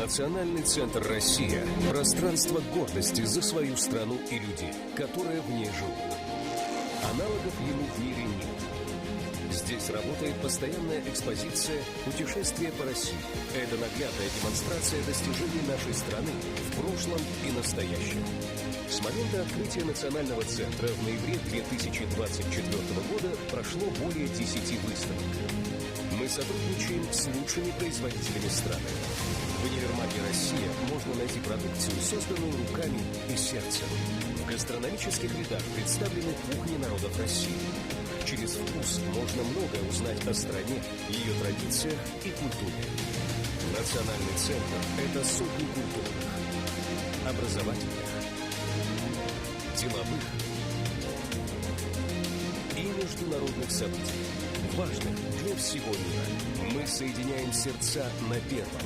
Национальный центр «Россия» – пространство гордости за свою страну и людей, которые в ней живут. Аналогов ему в мире нет. Здесь работает постоянная экспозиция «Путешествие по России». Это наглядная демонстрация достижений нашей страны в прошлом и настоящем. С момента открытия Национального центра в ноябре 2024 года прошло более 10 выставок. Мы сотрудничаем с лучшими производителями страны. В универмаге «Россия» можно найти продукцию, созданную руками и сердцем. В гастрономических рядах представлены кухни народов России. Через вкус можно многое узнать о стране, ее традициях и культуре. Национальный центр – это сотни культурных, образовательных, деловых и международных событий, важных для всего мира. Мы соединяем сердца на первом,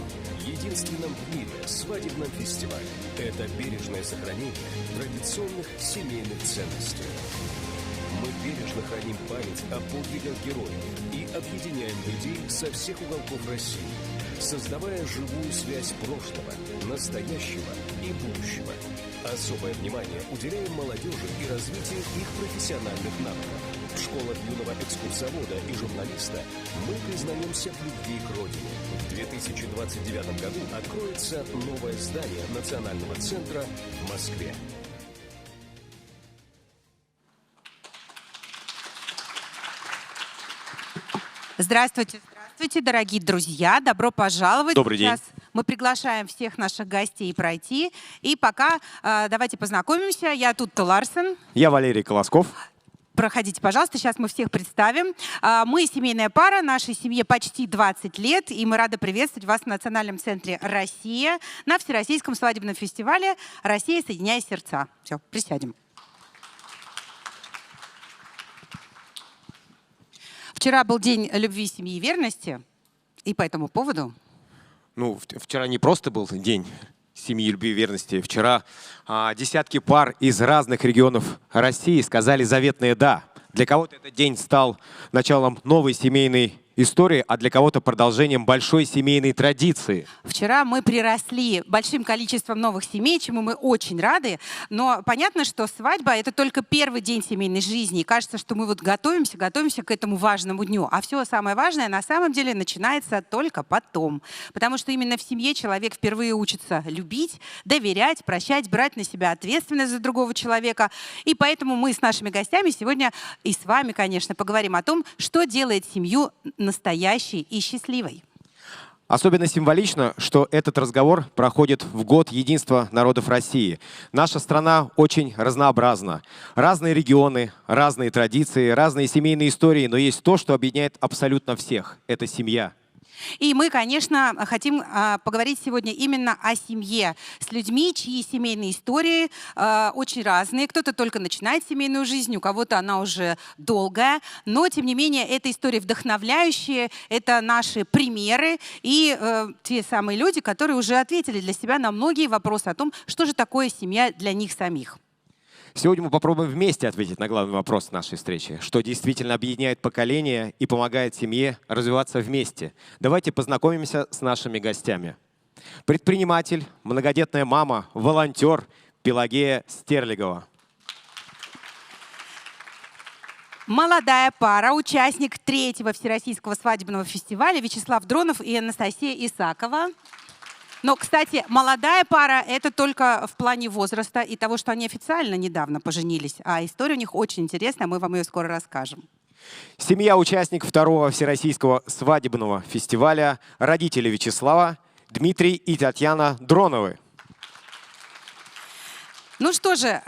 единственном в мире свадебном фестивале. Это бережное сохранение традиционных семейных ценностей. Мы бережно храним память о подвигах героев и объединяем людей со всех уголков России, создавая живую связь прошлого, настоящего и будущего. Особое внимание уделяем молодежи и развитию их профессиональных навыков. В школах юного экскурсовода и журналиста мы признаемся в любви к родине. В 2029 году откроется новое здание Национального центра в Москве. Здравствуйте, здравствуйте, дорогие друзья. Добро пожаловать. Добрый день. Сейчас мы приглашаем всех наших гостей пройти. И пока давайте познакомимся. Я Тутта Ларсен. Я Валерий Колосков. Проходите, пожалуйста. Сейчас мы всех представим. Мы семейная пара, нашей семье почти 20 лет. И мы рады приветствовать вас в Национальном центре «Россия» на Всероссийском свадебном фестивале «Россия. Соединяя сердца». Все, присядем. Вчера был день любви, семьи и верности, и по этому поводу... Ну, вчера не просто был день семьи, любви и верности. Вчера десятки пар из разных регионов России сказали заветное «да». Для кого-то этот день стал началом новой семейной истории, а для кого-то продолжением большой семейной традиции. Вчера мы приросли большим количеством новых семей, чему мы очень рады. Но понятно, что свадьба — это только первый день семейной жизни. И кажется, что мы вот готовимся к этому важному дню. А все самое важное на самом деле начинается только потом. Потому что именно в семье человек впервые учится любить, доверять, прощать, брать на себя ответственность за другого человека. И поэтому мы с нашими гостями сегодня и с вами, конечно, поговорим о том, что делает семью настоящей и счастливой. Особенно символично, что этот разговор проходит в год единства народов России. Наша страна очень разнообразна. Разные регионы, разные традиции, разные семейные истории, но есть то, что объединяет абсолютно всех. Это семья. И мы, конечно, хотим поговорить сегодня именно о семье с людьми, чьи семейные истории очень разные. Кто-то только начинает семейную жизнь, у кого-то она уже долгая. Но, тем не менее, эта история вдохновляющая, это наши примеры и те самые люди, которые уже ответили для себя на многие вопросы о том, что же такое семья для них самих. Сегодня мы попробуем вместе ответить на главный вопрос нашей встречи. Что действительно объединяет поколения и помогает семье развиваться вместе? Давайте познакомимся с нашими гостями. Предприниматель, многодетная мама, волонтер Пелагея Стерлигова. Молодая пара, участник 3-го Всероссийского свадебного фестиваля Вячеслав Дронов и Анастасия Исакова. Но, кстати, молодая пара — это только в плане возраста и того, что они официально недавно поженились. А история у них очень интересная, мы вам ее скоро расскажем. Семья — участник 2-го Всероссийского свадебного фестиваля, родители Вячеслава, Дмитрий и Татьяна Дроновы. Ну что же,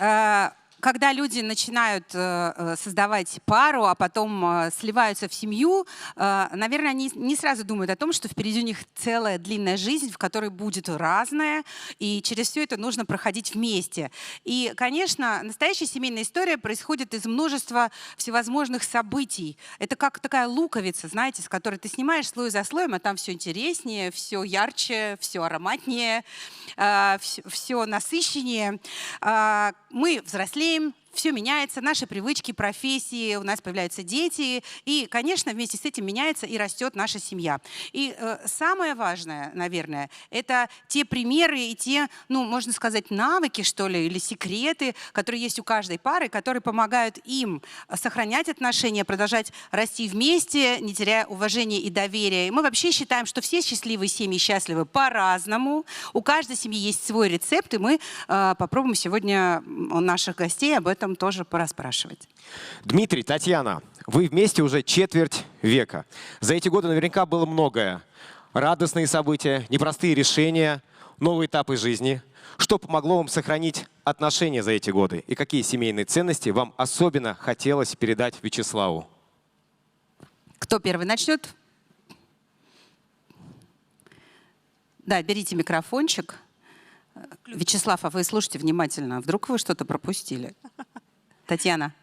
когда люди начинают создавать пару, а потом сливаются в семью, наверное, они не сразу думают о том, что впереди у них целая длинная жизнь, в которой будет разное, и через все это нужно проходить вместе. И, конечно, настоящая семейная история происходит из множества всевозможных событий. Это как такая луковица, знаете, с которой ты снимаешь слой за слоем, а там все интереснее, все ярче, все ароматнее, все насыщеннее. Мы взрослеем, все меняется, наши привычки, профессии, у нас появляются дети, и, конечно, вместе с этим меняется и растет наша семья. И самое важное, наверное, это те примеры и те, ну, можно сказать, навыки, что ли, или секреты, которые есть у каждой пары, которые помогают им сохранять отношения, продолжать расти вместе, не теряя уважения и доверия. И мы вообще считаем, что все счастливые семьи счастливы по-разному. У каждой семьи есть свой рецепт, и мы попробуем сегодня у наших гостей об этом тоже порасспрашивать. Дмитрий, Татьяна, вы вместе уже четверть века. За эти годы наверняка было многое. Радостные события, непростые решения, новые этапы жизни. Что помогло вам сохранить отношения за эти годы? И какие семейные ценности вам особенно хотелось передать Вячеславу? Кто первый начнет? Да, берите микрофончик. Вячеслав, а вы слушайте внимательно. Вдруг вы что-то пропустили? Татьяна.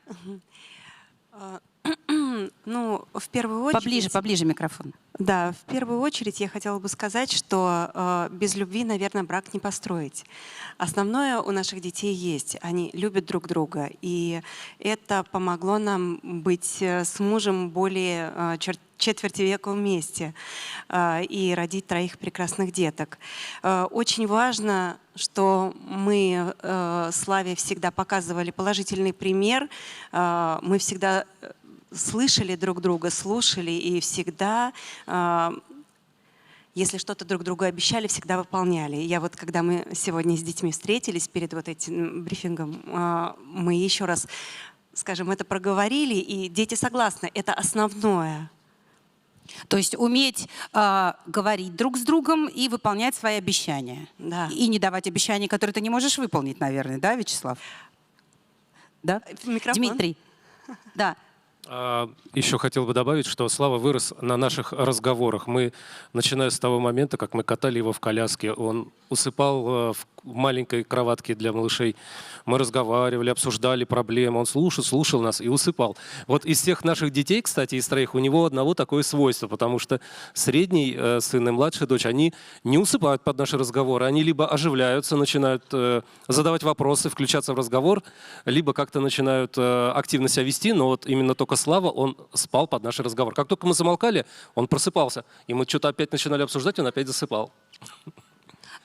Ну, в первую очередь... Поближе микрофон. Да, в первую очередь я хотела бы сказать, что без любви, наверное, брак не построить. Основное у наших детей есть. Они любят друг друга. И это помогло нам быть с мужем более четверти века вместе и родить 3 прекрасных деток. Очень важно, что мы Славе всегда показывали положительный пример. Мы всегда слышали друг друга, слушали и всегда, если что-то друг другу обещали, всегда выполняли. Я вот, когда мы сегодня с детьми встретились перед вот этим брифингом, мы еще раз, скажем, это проговорили, и дети согласны, это основное. То есть уметь говорить друг с другом и выполнять свои обещания. Да. И не давать обещания, которые ты не можешь выполнить, наверное, да, Вячеслав? Да? Микрофон. Дмитрий. Да. Еще хотел бы добавить, что Слава вырос на наших разговорах. Мы, начиная с того момента, как мы катали его в коляске, он усыпал в маленькой кроватке для малышей. Мы разговаривали, обсуждали проблемы. Он слушал нас и усыпал. Вот из всех наших детей, кстати, из 3, у него одного такое свойство, потому что средний сын и младшая дочь, они не усыпают под наши разговоры. Они либо оживляются, начинают задавать вопросы, включаться в разговор, либо как-то начинают активно себя вести, но вот именно только Слава, он спал под наш разговор. Как только мы замолкали, он просыпался. И мы что-то опять начинали обсуждать, он опять засыпал.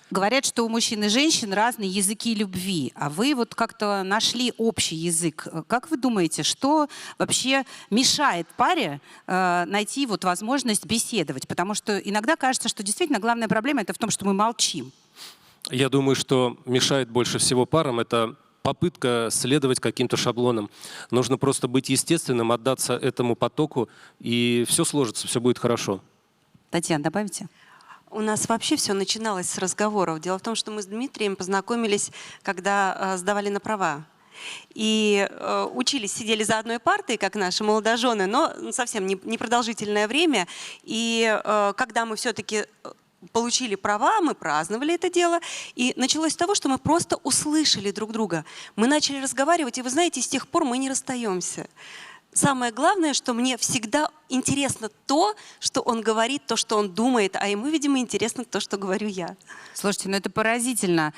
Говорят, что у мужчин и женщин разные языки любви, а вы вот как-то нашли общий язык. Как вы думаете, что вообще мешает паре найти вот возможность беседовать? Потому что иногда кажется, что действительно главная проблема это в том, что мы молчим. Я думаю, что мешает больше всего парам это попытка следовать каким-то шаблонам. Нужно просто быть естественным, отдаться этому потоку, и все сложится, все будет хорошо. Татьяна, добавите? У нас вообще все начиналось с разговоров. Дело в том, что мы с Дмитрием познакомились, когда сдавали на права. И учились, сидели за одной партой, как наши молодожены, но совсем не продолжительное время. И когда мы все-таки получили права, мы праздновали это дело. И началось с того, что мы просто услышали друг друга. Мы начали разговаривать, и вы знаете, с тех пор мы не расстаемся. Самое главное, что мне всегда интересно то, что он говорит, то, что он думает, а ему, видимо, интересно то, что говорю я. Слушайте, ну это поразительно.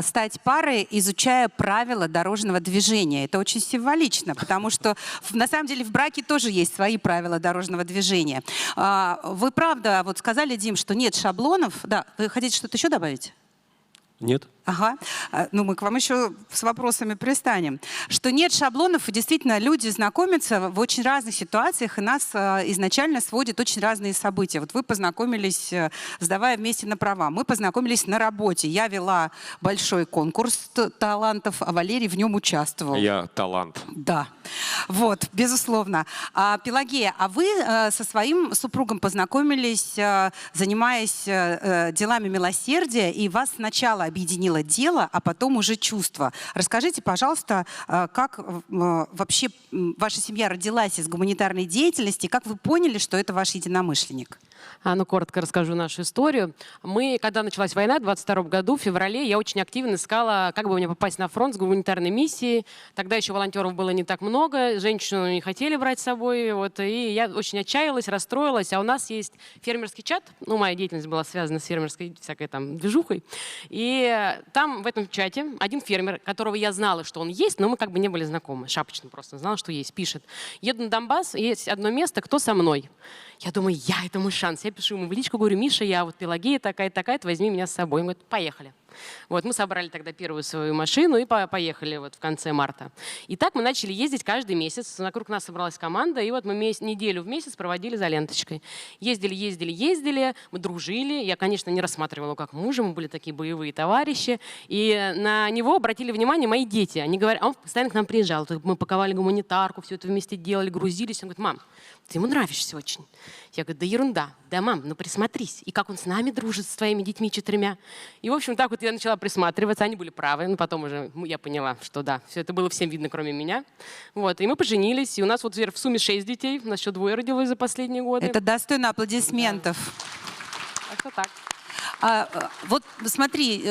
Стать парой, изучая правила дорожного движения. Это очень символично, потому что на самом деле в браке тоже есть свои правила дорожного движения. Вы правда вот сказали, Дим, что нет шаблонов. Да, вы хотите что-то еще добавить? Нет? Ага. Ну, мы к вам еще с вопросами пристанем. Что нет шаблонов, и действительно люди знакомятся в очень разных ситуациях, и нас изначально сводят очень разные события. Вот вы познакомились, сдавая вместе на права. Мы познакомились на работе. Я вела большой конкурс талантов, а Валерий в нем участвовал. Я талант. Да, вот, безусловно. Пелагея, а вы со своим супругом познакомились, занимаясь делами милосердия, и вас сначала объединило дело, а потом уже чувство. Расскажите, пожалуйста, как вообще ваша семья родилась из гуманитарной деятельности, как вы поняли, что это ваш единомышленник? Ну, коротко расскажу нашу историю. Мы, когда началась война в 22 году, в феврале, я очень активно искала, как бы мне попасть на фронт с гуманитарной миссией. Тогда еще волонтеров было не так много, женщину не хотели брать с собой. Вот, и я очень отчаялась, расстроилась. А у нас есть фермерский чат. Ну, моя деятельность была связана с фермерской всякой там движухой. И там в этом чате один фермер, которого я знала, что он есть, но мы как бы не были знакомы. Шапочно просто знала, что есть. Пишет: еду на Донбасс, есть одно место, кто со мной? Я думаю, это мой шанс. Я пишу ему в личку, говорю: Миша, я вот Пелагея такая-то, возьми меня с собой. Он говорит: поехали. Вот, мы собрали тогда первую свою машину и поехали вот в конце марта. И так мы начали ездить каждый месяц. Вокруг нас собралась команда, и вот мы неделю в месяц проводили за ленточкой. Ездили, мы дружили. Я, конечно, не рассматривала его как мужа, мы были такие боевые товарищи. И на него обратили внимание мои дети. Они говорят, он постоянно к нам приезжал. Мы паковали гуманитарку, все это вместе делали, грузились. Он говорит: мам, ты ему нравишься очень. Я говорю: да ерунда. Да, мам, ну присмотрись. И как он с нами дружит, с твоими детьми 4. И, в общем, так вот я начала присматриваться. Они были правы. Но потом уже я поняла, что да, все это было всем видно, кроме меня. Вот. И мы поженились. И у нас вот теперь в сумме 6 детей. У нас еще 2 родилось за последние годы. Это достойно аплодисментов. Да. Так что так. Вот смотри,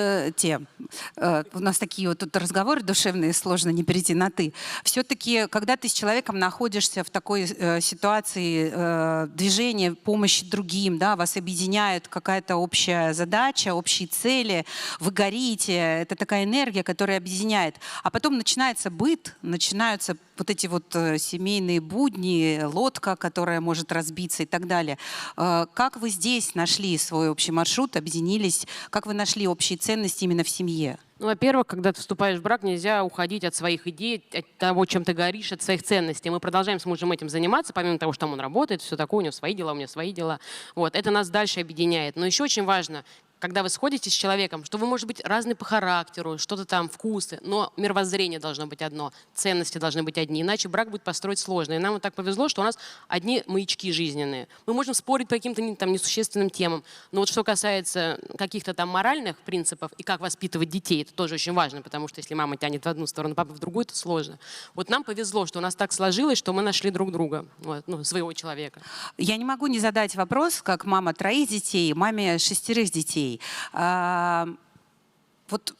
у нас такие вот тут разговоры душевные, сложно не перейти на «ты». Все-таки, когда ты с человеком находишься в такой ситуации движения, помощи другим, да, вас объединяет какая-то общая задача, общие цели, вы горите, это такая энергия, которая объединяет. А потом начинается быт, начинаются вот эти вот семейные будни, лодка, которая может разбиться и так далее. Как вы здесь нашли свой общий маршрут, объединились? Как вы нашли общие ценности именно в семье? Ну, во-первых, когда ты вступаешь в брак, нельзя уходить от своих идей, от того, чем ты горишь, от своих ценностей. Мы продолжаем с мужем этим заниматься, помимо того, что там он работает, все такое, у него свои дела, у меня свои дела. Вот, это нас дальше объединяет. Но еще очень важно, когда вы сходите с человеком, что вы, может быть, разные по характеру, что-то там, вкусы, но мировоззрение должно быть одно, ценности должны быть одни, иначе брак будет построить сложно. И нам вот так повезло, что у нас одни маячки жизненные. Мы можем спорить по каким-то там несущественным темам, но вот что касается каких-то там моральных принципов и как воспитывать детей, это тоже очень важно, потому что если мама тянет в одну сторону, папа в другую, это сложно. Вот нам повезло, что у нас так сложилось, что мы нашли друг друга, вот, ну, своего человека. Я не могу не задать вопрос, как мама 3 детей, маме 6 детей. Вот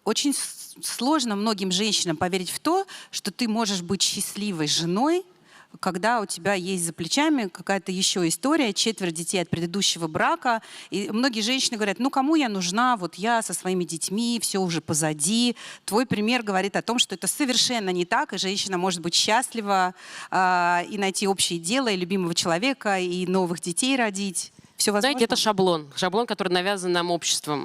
очень сложно многим женщинам поверить в то, что ты можешь быть счастливой женой, когда у тебя есть за плечами какая-то еще история, 4 детей от предыдущего брака. И многие женщины говорят: ну кому я нужна, вот я со своими детьми, все уже позади. Твой пример говорит о том, что это совершенно не так, и женщина может быть счастлива и найти общее дело, и любимого человека, и новых детей родить. Все возможно? Знаете, это шаблон, который навязан нам обществом,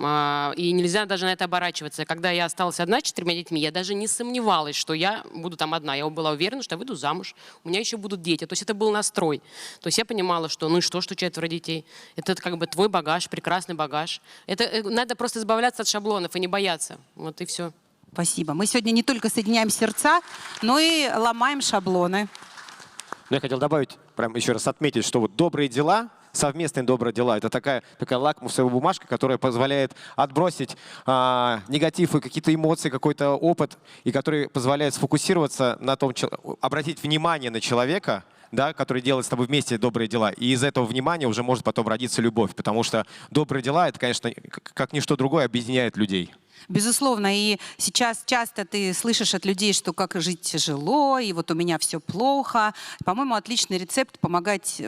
и нельзя даже на это оборачиваться. Когда я осталась одна с 4 детьми, я даже не сомневалась, что я буду там одна. Я была уверена, что я выйду замуж, у меня еще будут дети. То есть это был настрой. То есть я понимала, что ну и что 4 детей? Это как бы твой багаж, прекрасный багаж. Это надо просто избавляться от шаблонов и не бояться. Вот и все. Спасибо. Мы сегодня не только соединяем сердца, но и ломаем шаблоны. Но я хотел добавить, прям еще раз отметить, что вот добрые дела, совместные добрые дела — это такая лакмусовая бумажка, которая позволяет отбросить негатив и какие-то эмоции, какой-то опыт, и который позволяет сфокусироваться на том, обратить внимание на человека, да, который делает с тобой вместе добрые дела. И из этого внимания уже может потом родиться любовь, потому что добрые дела — это, конечно, как ничто другое объединяет людей. Безусловно, и сейчас часто ты слышишь от людей, что как жить тяжело, и вот у меня все плохо. По-моему, отличный рецепт помогать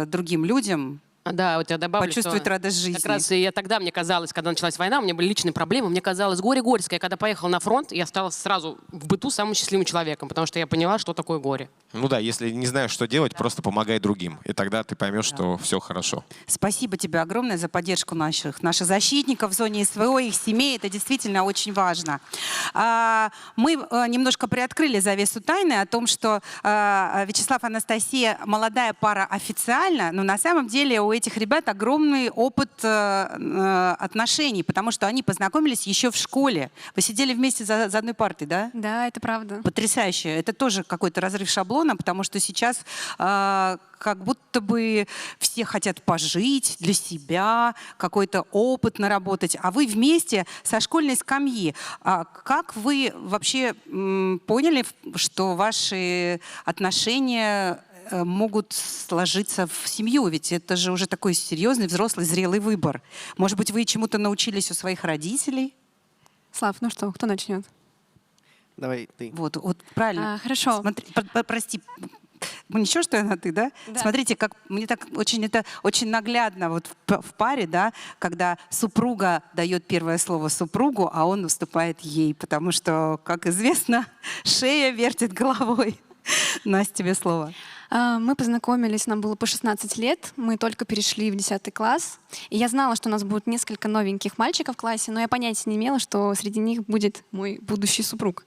другим людям. Да, вот я добавлю, почувствовать что радость жизни. как раз и я тогда, мне казалось, когда началась война, у меня были личные проблемы, мне казалось, горе горькое. Когда поехала на фронт, я стала сразу в быту самым счастливым человеком, потому что я поняла, что такое горе. Ну да, если не знаешь, что делать, просто помогай другим. И тогда ты поймешь, что все хорошо. Спасибо тебе огромное за поддержку наших защитников в зоне СВО, их семей. Это действительно очень важно. Мы немножко приоткрыли завесу тайны о том, что Вячеслав и Анастасия молодая пара официально, но на самом деле у этих ребят огромный опыт отношений, потому что они познакомились еще в школе. Вы сидели вместе за одной партой, да? Да, это правда. Потрясающе. Это тоже какой-то разрыв шаблона, потому что сейчас как будто бы все хотят пожить для себя, какой-то опыт наработать, а вы вместе со школьной скамьи. Как вы вообще поняли, что ваши отношения могут сложиться в семью? Ведь это же уже такой серьезный, взрослый, зрелый выбор. Может быть, вы чему-то научились у своих родителей? Слав, ну что, кто начнет? Давай ты. Вот правильно. Хорошо. Смотри, прости, ничего, что я на ты, да? Да. Смотрите, как мне так это очень наглядно вот в паре, да, когда супруга дает первое слово супругу, а он уступает ей, потому что, как известно, шея вертит головой. Настя, тебе слово. Мы познакомились, нам было по 16 лет, мы только перешли в 10 класс. И я знала, что у нас будет несколько новеньких мальчиков в классе, но я понятия не имела, что среди них будет мой будущий супруг.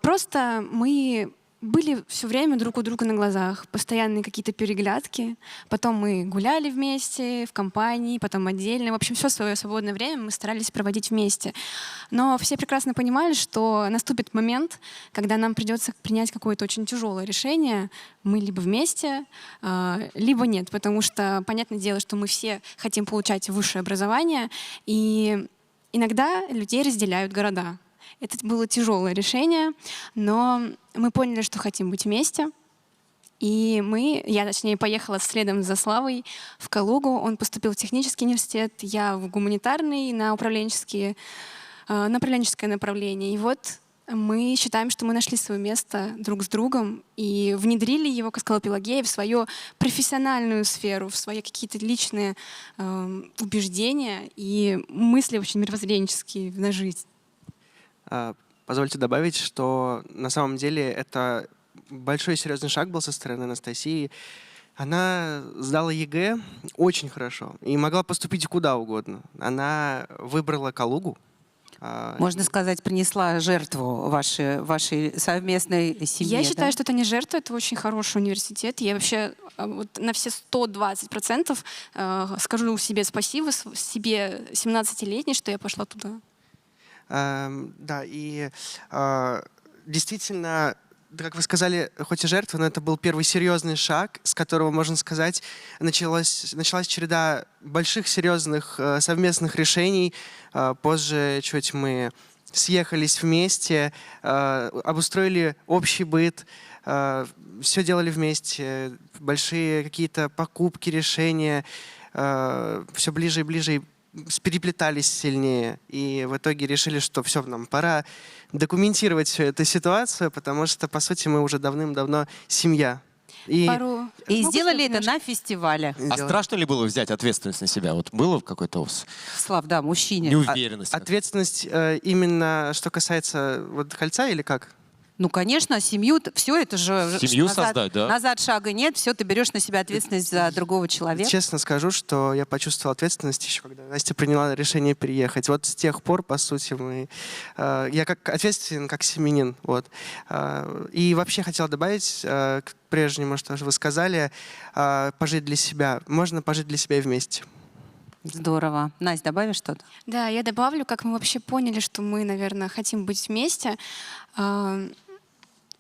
Просто мы были все время друг у друга на глазах, постоянные какие-то переглядки. Потом мы гуляли вместе, в компании, потом отдельно. В общем, все свое свободное время мы старались проводить вместе. Но все прекрасно понимали, что наступит момент, когда нам придется принять какое-то очень тяжелое решение. Мы либо вместе, либо нет. Потому что, понятное дело, что мы все хотим получать высшее образование. И иногда людей разделяют города. Это было тяжелое решение, но мы поняли, что хотим быть вместе. И я поехала следом за Славой в Калугу. Он поступил в технический университет, я в гуманитарный, на управленческое направление. И вот мы считаем, что мы нашли свое место друг с другом и внедрили его, как сказала Пелагея, в свою профессиональную сферу, в свои какие-то личные убеждения и мысли очень мировоззренческие на жизнь. Позвольте добавить, что на самом деле это большой и серьезный шаг был со стороны Анастасии. Она сдала ЕГЭ очень хорошо и могла поступить куда угодно. Она выбрала Калугу. Можно сказать, принесла жертву вашей совместной семье. Я считаю, да? что это не жертва, это очень хороший университет. Я вообще вот на все 120% скажу себе спасибо, себе 17-летней, что я пошла туда. Да, и действительно, как вы сказали, хоть и жертва, но это был первый серьезный шаг, с которого, можно сказать, началась череда больших серьезных совместных решений. Позже чуть мы съехались вместе, обустроили общий быт, все делали вместе, большие какие-то покупки, решения, все ближе и ближе переплетались сильнее. И в итоге решили, что все, нам пора документировать всю эту ситуацию, потому что, по сути, мы уже давным-давно семья. И И сделали это на фестивале. А страшно ли было взять ответственность на себя? Вот было какой-то у вас Слав, да, мужчине. неуверенность? Ответственность именно что касается вот кольца или как? Ну, конечно, семью, все это же... Семью создать, да. Назад шага нет, все, ты берешь на себя ответственность за другого человека. Честно скажу, что я почувствовал ответственность еще, когда Настя приняла решение переехать. Вот с тех пор, по сути, я как ответственен, как семьянин. Вот. И вообще хотел добавить к прежнему, что вы сказали, пожить для себя. Можно пожить для себя и вместе. Здорово. Настя, добавишь что-то? Да, я добавлю, как мы вообще поняли, что мы, наверное, хотим быть вместе.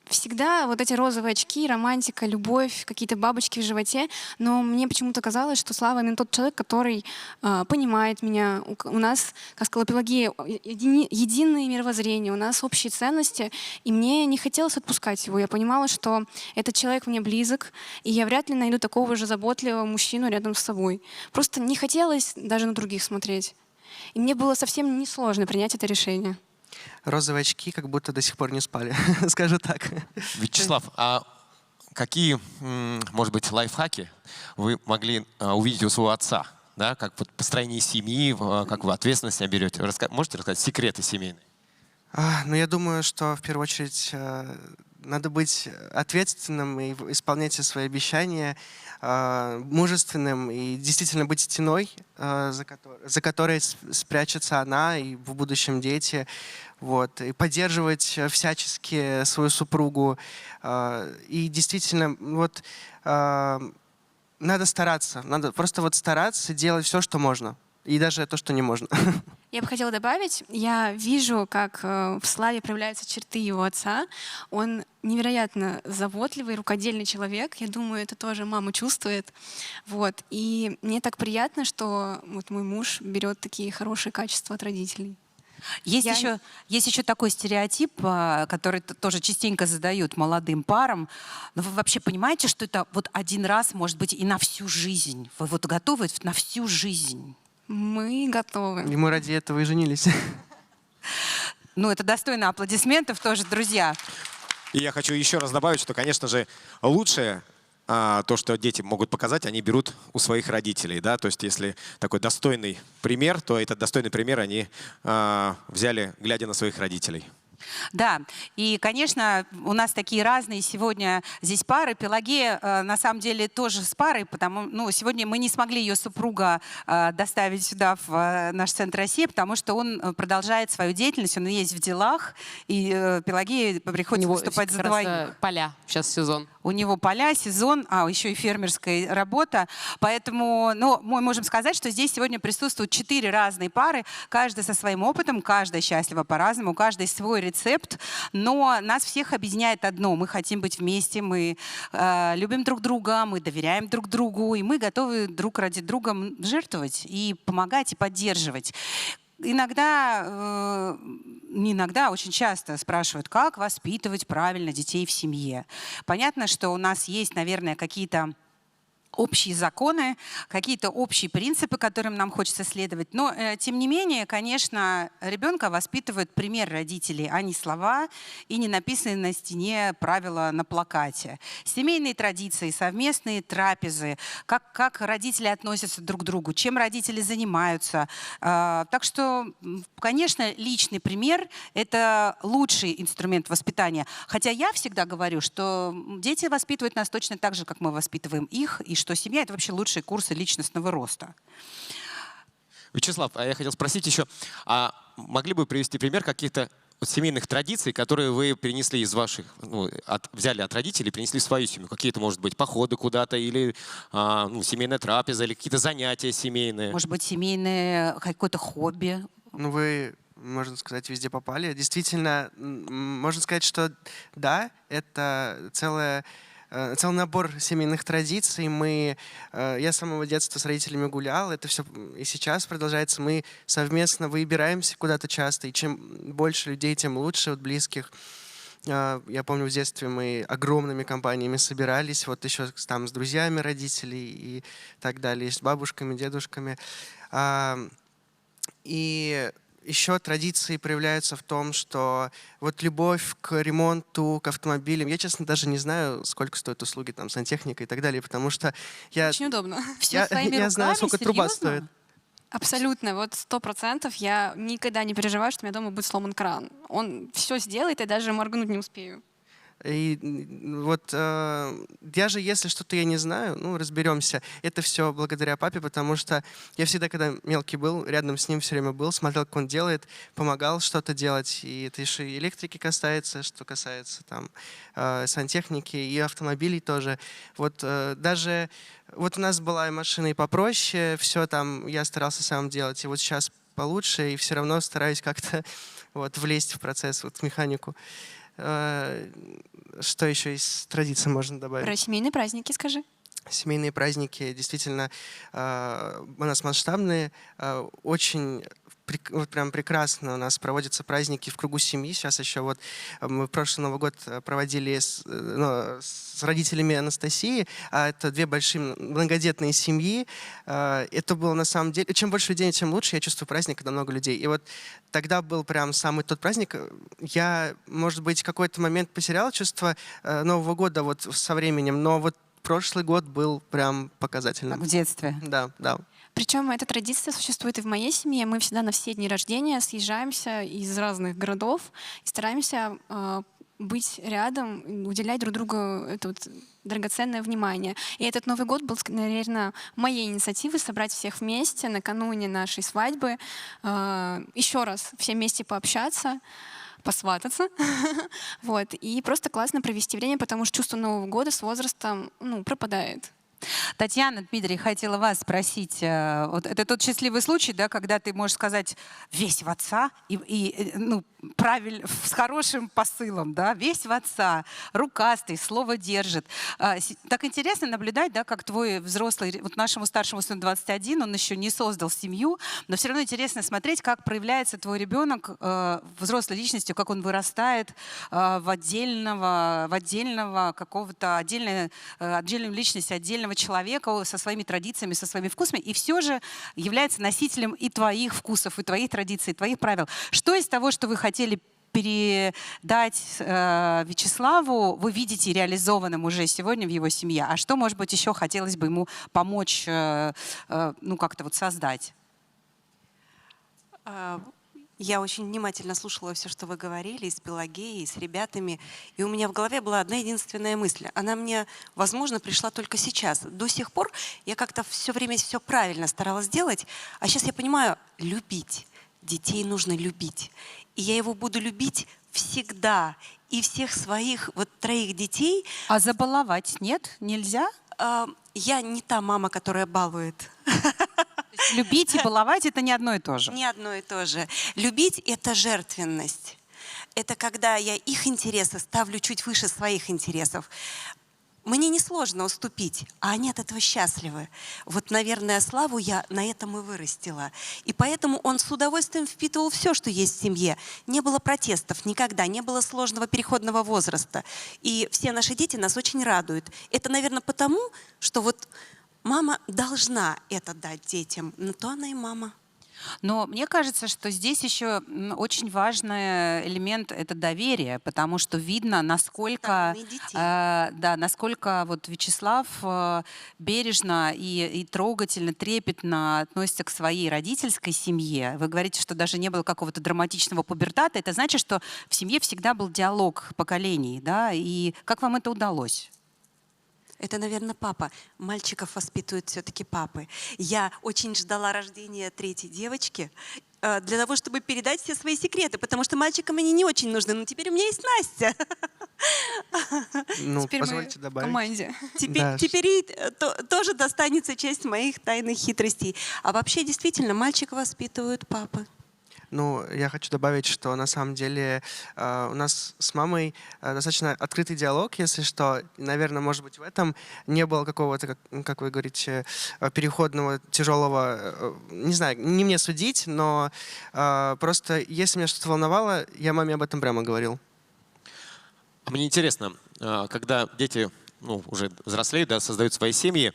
Всегда вот эти розовые очки, романтика, любовь, какие-то бабочки в животе. Но мне почему-то казалось, что Слава именно тот человек, который понимает меня. У нас, как сказала Пелагея, единое мировоззрение, у нас общие ценности. И мне не хотелось отпускать его. Я понимала, что этот человек мне близок, и я вряд ли найду такого же заботливого мужчину рядом с собой. Просто не хотелось даже на других смотреть. И мне было совсем несложно принять это решение. Розовые очки как будто до сих пор не спали, скажу так. Вячеслав, а какие, может быть, лайфхаки вы могли увидеть у своего отца? Да? Как вот построение семьи, как вы ответственность себя берете? Можете рассказать секреты семейные? Ну, я думаю, что в первую очередь надо быть ответственным и исполнять все свои обещания, мужественным и действительно быть стеной, за которой спрячется она и в будущем дети. Вот, и поддерживать всячески свою супругу. И действительно, вот, надо стараться, надо просто вот стараться делать все, что можно. И даже то, что не можно. Я бы хотела добавить, я вижу, как в Славе проявляются черты его отца. Он невероятно заботливый, рукодельный человек. Я думаю, это тоже мама чувствует. Вот. И мне так приятно, что вот мой муж берет такие хорошие качества от родителей. Есть еще такой стереотип, который тоже частенько задают молодым парам. Но вы вообще понимаете, что это вот один раз, может быть, и на всю жизнь? Вы вот готовы на всю жизнь? Мы готовы. И мы ради этого и женились. Ну, это достойно аплодисментов тоже, друзья. И я хочу еще раз добавить, что, конечно же, лучшее то, что дети могут показать, они берут у своих родителей. Да? То есть если такой достойный пример, то этот достойный пример они взяли, глядя на своих родителей. Да, и, конечно, у нас такие разные сегодня здесь пары. Пелагея, на самом деле, тоже с парой, потому сегодня мы не смогли ее супруга доставить сюда, в наш центр России, потому что он продолжает свою деятельность, он есть в делах, и Пелагея приходится выступать за двоих. Поля, сейчас сезон. У него поля, сезон, еще и фермерская работа. Поэтому мы можем сказать, что здесь сегодня присутствуют 4 разные пары, каждая со своим опытом, каждая счастлива по-разному, у каждой свой рецепт. Но нас всех объединяет одно. Мы хотим быть вместе, мы любим друг друга, мы доверяем друг другу, и мы готовы друг ради друга жертвовать и помогать, и поддерживать. Иногда, не иногда, очень часто спрашивают, как воспитывать правильно детей в семье. Понятно, что у нас есть, наверное, какие-то общие законы, какие-то общие принципы, которым нам хочется следовать. Но, тем не менее, конечно, ребенка воспитывает пример родителей, а не слова и не написанные на стене правила на плакате. Семейные традиции, совместные трапезы, как родители относятся друг к другу, чем родители занимаются. Так что, конечно, личный пример – это лучший инструмент воспитания. Хотя я всегда говорю, что дети воспитывают нас точно так же, как мы воспитываем их, и что семья — это вообще лучшие курсы личностного роста. Вячеслав, а я хотел спросить еще, а могли бы привести пример каких-то семейных традиций, которые вы перенесли из ваших, взяли от родителей, перенесли в свою семью? Какие-то, может быть, походы куда-то, или семейная трапеза, или какие-то занятия семейные? Может быть, семейное какое-то хобби? Вы, можно сказать, везде попали. Действительно, можно сказать, что да, это целый набор семейных традиций. Я с самого детства с родителями гулял, это все и сейчас продолжается. Мы совместно выбираемся куда-то часто, и чем больше людей, тем лучше, близких. Я помню, в детстве мы огромными компаниями собирались, вот еще там с друзьями родителей и так далее, с бабушками, дедушками. И еще традиции проявляются в том, что вот любовь к ремонту, к автомобилям. Я, честно, даже не знаю, сколько стоят услуги там сантехника и так далее, потому что Очень удобно. я знаю, сколько труба стоит. Абсолютно, вот 100%. Я никогда не переживаю, что у меня дома будет сломан кран. Он все сделает, я даже моргнуть не успею. И вот даже если что-то я не знаю, разберемся. Это все благодаря папе, потому что я всегда, когда мелкий был, рядом с ним все время был, смотрел, как он делает, помогал что-то делать. И это еще и электрики касается, что касается там сантехники и автомобилей тоже. Вот даже вот у нас была и машина и попроще, все там я старался сам делать. И вот сейчас получше, и все равно стараюсь как-то влезть в процесс, в механику. Что еще из традиций можно добавить? Про семейные праздники скажи. Семейные праздники действительно у нас масштабные, очень прям прекрасно у нас проводятся праздники в кругу семьи. Сейчас еще мы прошлый Новый год проводили с родителями Анастасии, а это 2 большие многодетные семьи. Это было на самом деле... Чем больше людей, тем лучше. Я чувствую праздник, когда много людей. И вот тогда был прям самый тот праздник. Я, может быть, в какой-то момент потерял чувство Нового года со временем, но прошлый год был прям показательным. Как в детстве. Да. Причем эта традиция существует и в моей семье. Мы всегда на все дни рождения съезжаемся из разных городов и стараемся быть рядом, уделять друг другу это драгоценное внимание. И этот Новый год был, наверное, моей инициативой собрать всех вместе накануне нашей свадьбы, еще раз все вместе пообщаться, посвататься, и просто классно провести время, потому что чувство Нового года с возрастом пропадает. Татьяна, Дмитрий, хотела вас спросить. Вот это тот счастливый случай, да, когда ты можешь сказать весь в отца ну, правильно, с хорошим посылом, да, весь в отца, рукастый, слово держит. Так интересно наблюдать, да, как твой взрослый, вот нашему старшему сыну 21, он еще не создал семью, но все равно интересно смотреть, как проявляется твой ребенок взрослой личностью, как он вырастает в отдельного какого-то отдельную личность, отдельного человека со своими традициями, со своими вкусами, и все же является носителем и твоих вкусов, и твоих традиций, и твоих правил. Что из того, что вы хотели передать Вячеславу, вы видите реализованным уже сегодня в его семье? А что, может быть, еще хотелось бы ему помочь, ну, как-то вот создать? Я очень внимательно слушала все, что вы говорили, и с Пелагеей, и с ребятами. И у меня в голове была одна единственная мысль. Она мне, возможно, пришла только сейчас. До сих пор я как-то все время все правильно старалась делать. А сейчас я понимаю, любить. Детей нужно любить. И я его буду любить всегда. И всех своих вот 3 детей. А забаловать нет? Нельзя? Я не та мама, которая балует. Любить и баловать — это не одно и то же. Не одно и то же. Любить — это жертвенность. Это когда я их интересы ставлю чуть выше своих интересов. Мне несложно уступить, а они от этого счастливы. Вот, наверное, Славу я на этом и вырастила. И поэтому он с удовольствием впитывал все, что есть в семье. Не было протестов никогда, не было сложного переходного возраста. И все наши дети нас очень радуют. Это, наверное, потому, что вот мама должна это дать детям, но то она и мама. Но мне кажется, что здесь еще очень важный элемент — это доверие, потому что видно, насколько, насколько вот Вячеслав бережно и трогательно, трепетно относится к своей родительской семье. Вы говорите, что даже не было какого-то драматичного пубертата. Это значит, что в семье всегда был диалог поколений, да? И как вам это удалось? Это, наверное, папа. Мальчиков воспитывают все-таки папы. Я очень ждала рождения 3-й девочки для того, чтобы передать все свои секреты, потому что мальчикам они не очень нужны. Но теперь у меня есть Настя. Ну, Теперь позвольте мы добавить. в команде. Теперь ей тоже достанется часть моих тайных хитростей. А вообще, действительно, мальчика воспитывают папы. Ну, я хочу добавить, что на самом деле у нас с мамой достаточно открытый диалог, если что. Наверное, может быть, в этом не было какого-то, как вы говорите, переходного, тяжелого, не знаю, не мне судить, но просто если меня что-то волновало, я маме об этом прямо говорил. Мне интересно, когда дети уже взрослеют, да, создают свои семьи,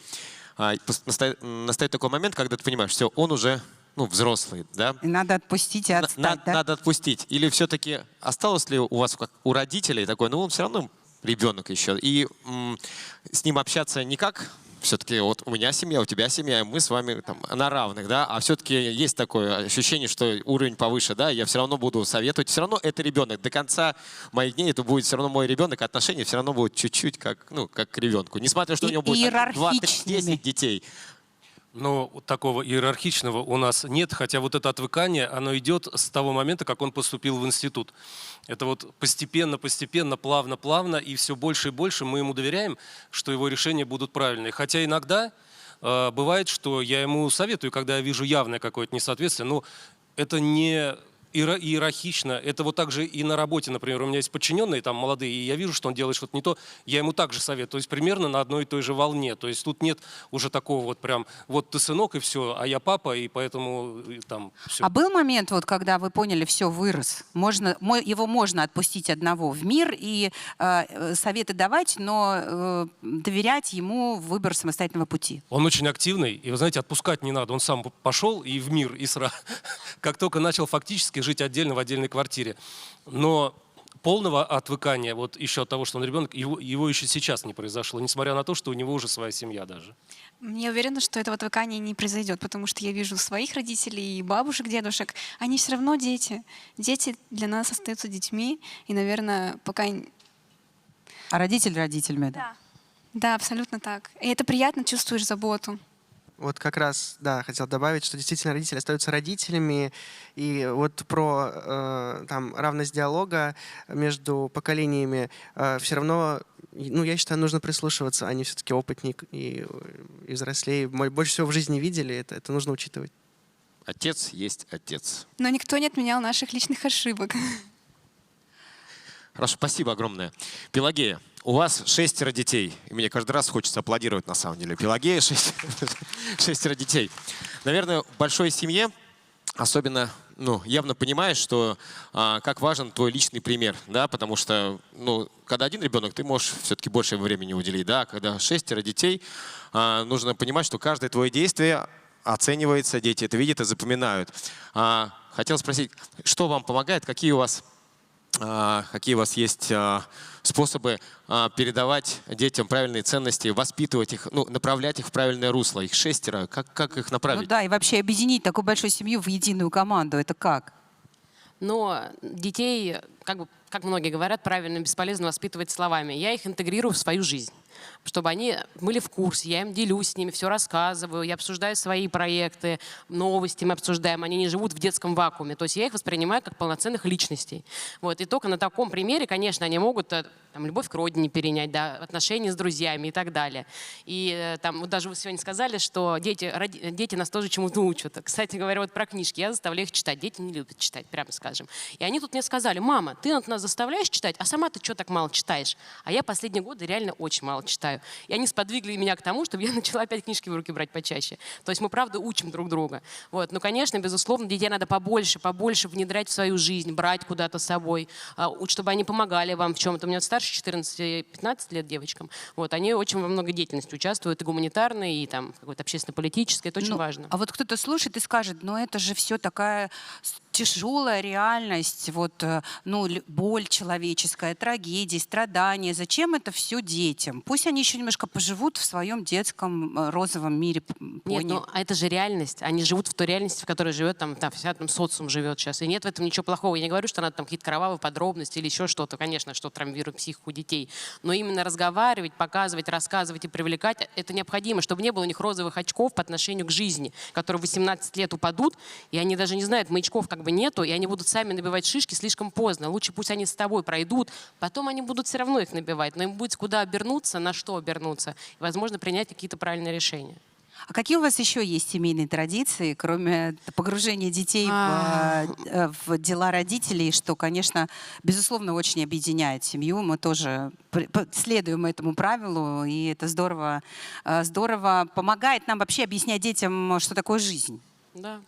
настает такой момент, когда ты понимаешь, все, он уже взрослый, да? И надо отпустить и отстать, да? Надо отпустить. Или все-таки осталось ли у вас, как у родителей, такое, он все равно ребенок еще, и с ним общаться не как все-таки вот у меня семья, у тебя семья, мы с вами там на равных, да, а все-таки есть такое ощущение, что уровень повыше, да, я все равно буду советовать, все равно это ребенок. До конца моих дней это будет все равно мой ребенок, отношения все равно будут чуть-чуть как к ребенку. Несмотря на то, что у него будет 2, 3, 10 детей. Но такого иерархичного у нас нет, хотя вот это отвыкание, оно идет с того момента, как он поступил в институт. Это вот постепенно, плавно, и все больше и больше мы ему доверяем, что его решения будут правильные. Хотя иногда бывает, что я ему советую, когда я вижу явное какое-то несоответствие, но это не иерархично. Это вот так же и на работе, например, у меня есть подчиненные, там молодые, и я вижу, что он делает что-то не то, я ему также советую. То есть примерно на одной и той же волне. То есть тут нет уже такого вот прям, вот ты сынок и все, а я папа, и поэтому там все. А был момент, вот, когда вы поняли, все, вырос, его можно отпустить одного в мир и советы давать, но доверять ему в выбор самостоятельного пути? Он очень активный, и вы знаете, отпускать не надо. Он сам пошел и в мир, и сразу, как только начал фактически жить отдельно в отдельной квартире. Но полного отвыкания вот еще от того, что он ребенок, его еще сейчас не произошло, несмотря на то, что у него уже своя семья даже. Я уверена, что этого отвыкания не произойдет, потому что я вижу своих родителей и бабушек, дедушек. Они все равно дети. Дети для нас остаются детьми. И, наверное, пока... А родитель родителями, да? Да, абсолютно так. И это приятно, чувствуешь заботу. Вот как раз, да, хотел добавить, что действительно родители остаются родителями, и вот про там равность диалога между поколениями все равно, ну, я считаю, нужно прислушиваться. Они все-таки опытнее и взрослее, больше всего в жизни видели, это нужно учитывать. Отец есть отец. Но никто не отменял наших личных ошибок. Хорошо, спасибо огромное. Пелагея, у вас 6 детей. И мне каждый раз хочется аплодировать, на самом деле. Пелагея, 6 детей. Наверное, в большой семье особенно, явно понимаешь, что как важен твой личный пример, да, потому что, когда один ребенок, ты можешь все-таки больше времени уделить, да, когда 6 детей, нужно понимать, что каждое твое действие оценивается, дети это видят и запоминают. Хотел спросить, что вам помогает, какие у вас есть способы передавать детям правильные ценности, воспитывать их, направлять их в правильное русло? Их 6, как их направить? Ну да, и вообще объединить такую большую семью в единую команду, это как? Но детей, как многие говорят, правильно, бесполезно воспитывать словами. Я их интегрирую в свою жизнь, чтобы они были в курсе, я им делюсь с ними, все рассказываю, я обсуждаю свои проекты, новости мы обсуждаем, они не живут в детском вакууме. То есть я их воспринимаю как полноценных личностей. Вот. И только на таком примере, конечно, они могут любовь к родине перенять, да, отношения с друзьями и так далее. И даже вы сегодня сказали, что дети нас тоже чему-то учат. Кстати говоря, вот про книжки я заставляю их читать. Дети не любят читать, прямо скажем. И они тут мне сказали: мама, ты нас заставляешь читать, а сама ты что так мало читаешь? А я последние годы реально очень мало читаю. И они сподвигли меня к тому, чтобы я начала опять книжки в руки брать почаще. То есть мы, правда, учим друг друга. Вот. Но, конечно, безусловно, детей надо побольше внедрять в свою жизнь, брать куда-то с собой, чтобы они помогали вам в чем-то. У меня старше 14-15 лет девочкам. Вот. Они очень во много деятельности участвуют, и гуманитарной, и какой-то общественно-политической. Это очень важно. А вот кто-то слушает и скажет: это же все такая тяжелая реальность, боль человеческая, трагедии, страдания. Зачем это все детям? Пусть они еще немножко поживут в своем детском розовом мире. Нет, это же реальность. Они живут в той реальности, в которой живет вся социум живет сейчас. И нет в этом ничего плохого. Я не говорю, что надо какие-то кровавые подробности или еще что-то, конечно, что травмирует психику детей. Но именно разговаривать, показывать, рассказывать и привлекать — это необходимо, чтобы не было у них розовых очков по отношению к жизни, которые в 18 лет упадут, и они даже не знают, маячков нету, и они будут сами набивать шишки слишком поздно. Лучше пусть они с тобой пройдут, потом они будут все равно их набивать, но им будет куда обернуться, на что обернуться, и, возможно, принять какие-то правильные решения. А какие у вас еще есть семейные традиции, кроме погружения детей в дела родителей, что, конечно, безусловно, очень объединяет семью. Мы тоже следуем этому правилу, и это здорово помогает нам вообще объяснять детям, что такое жизнь. Да.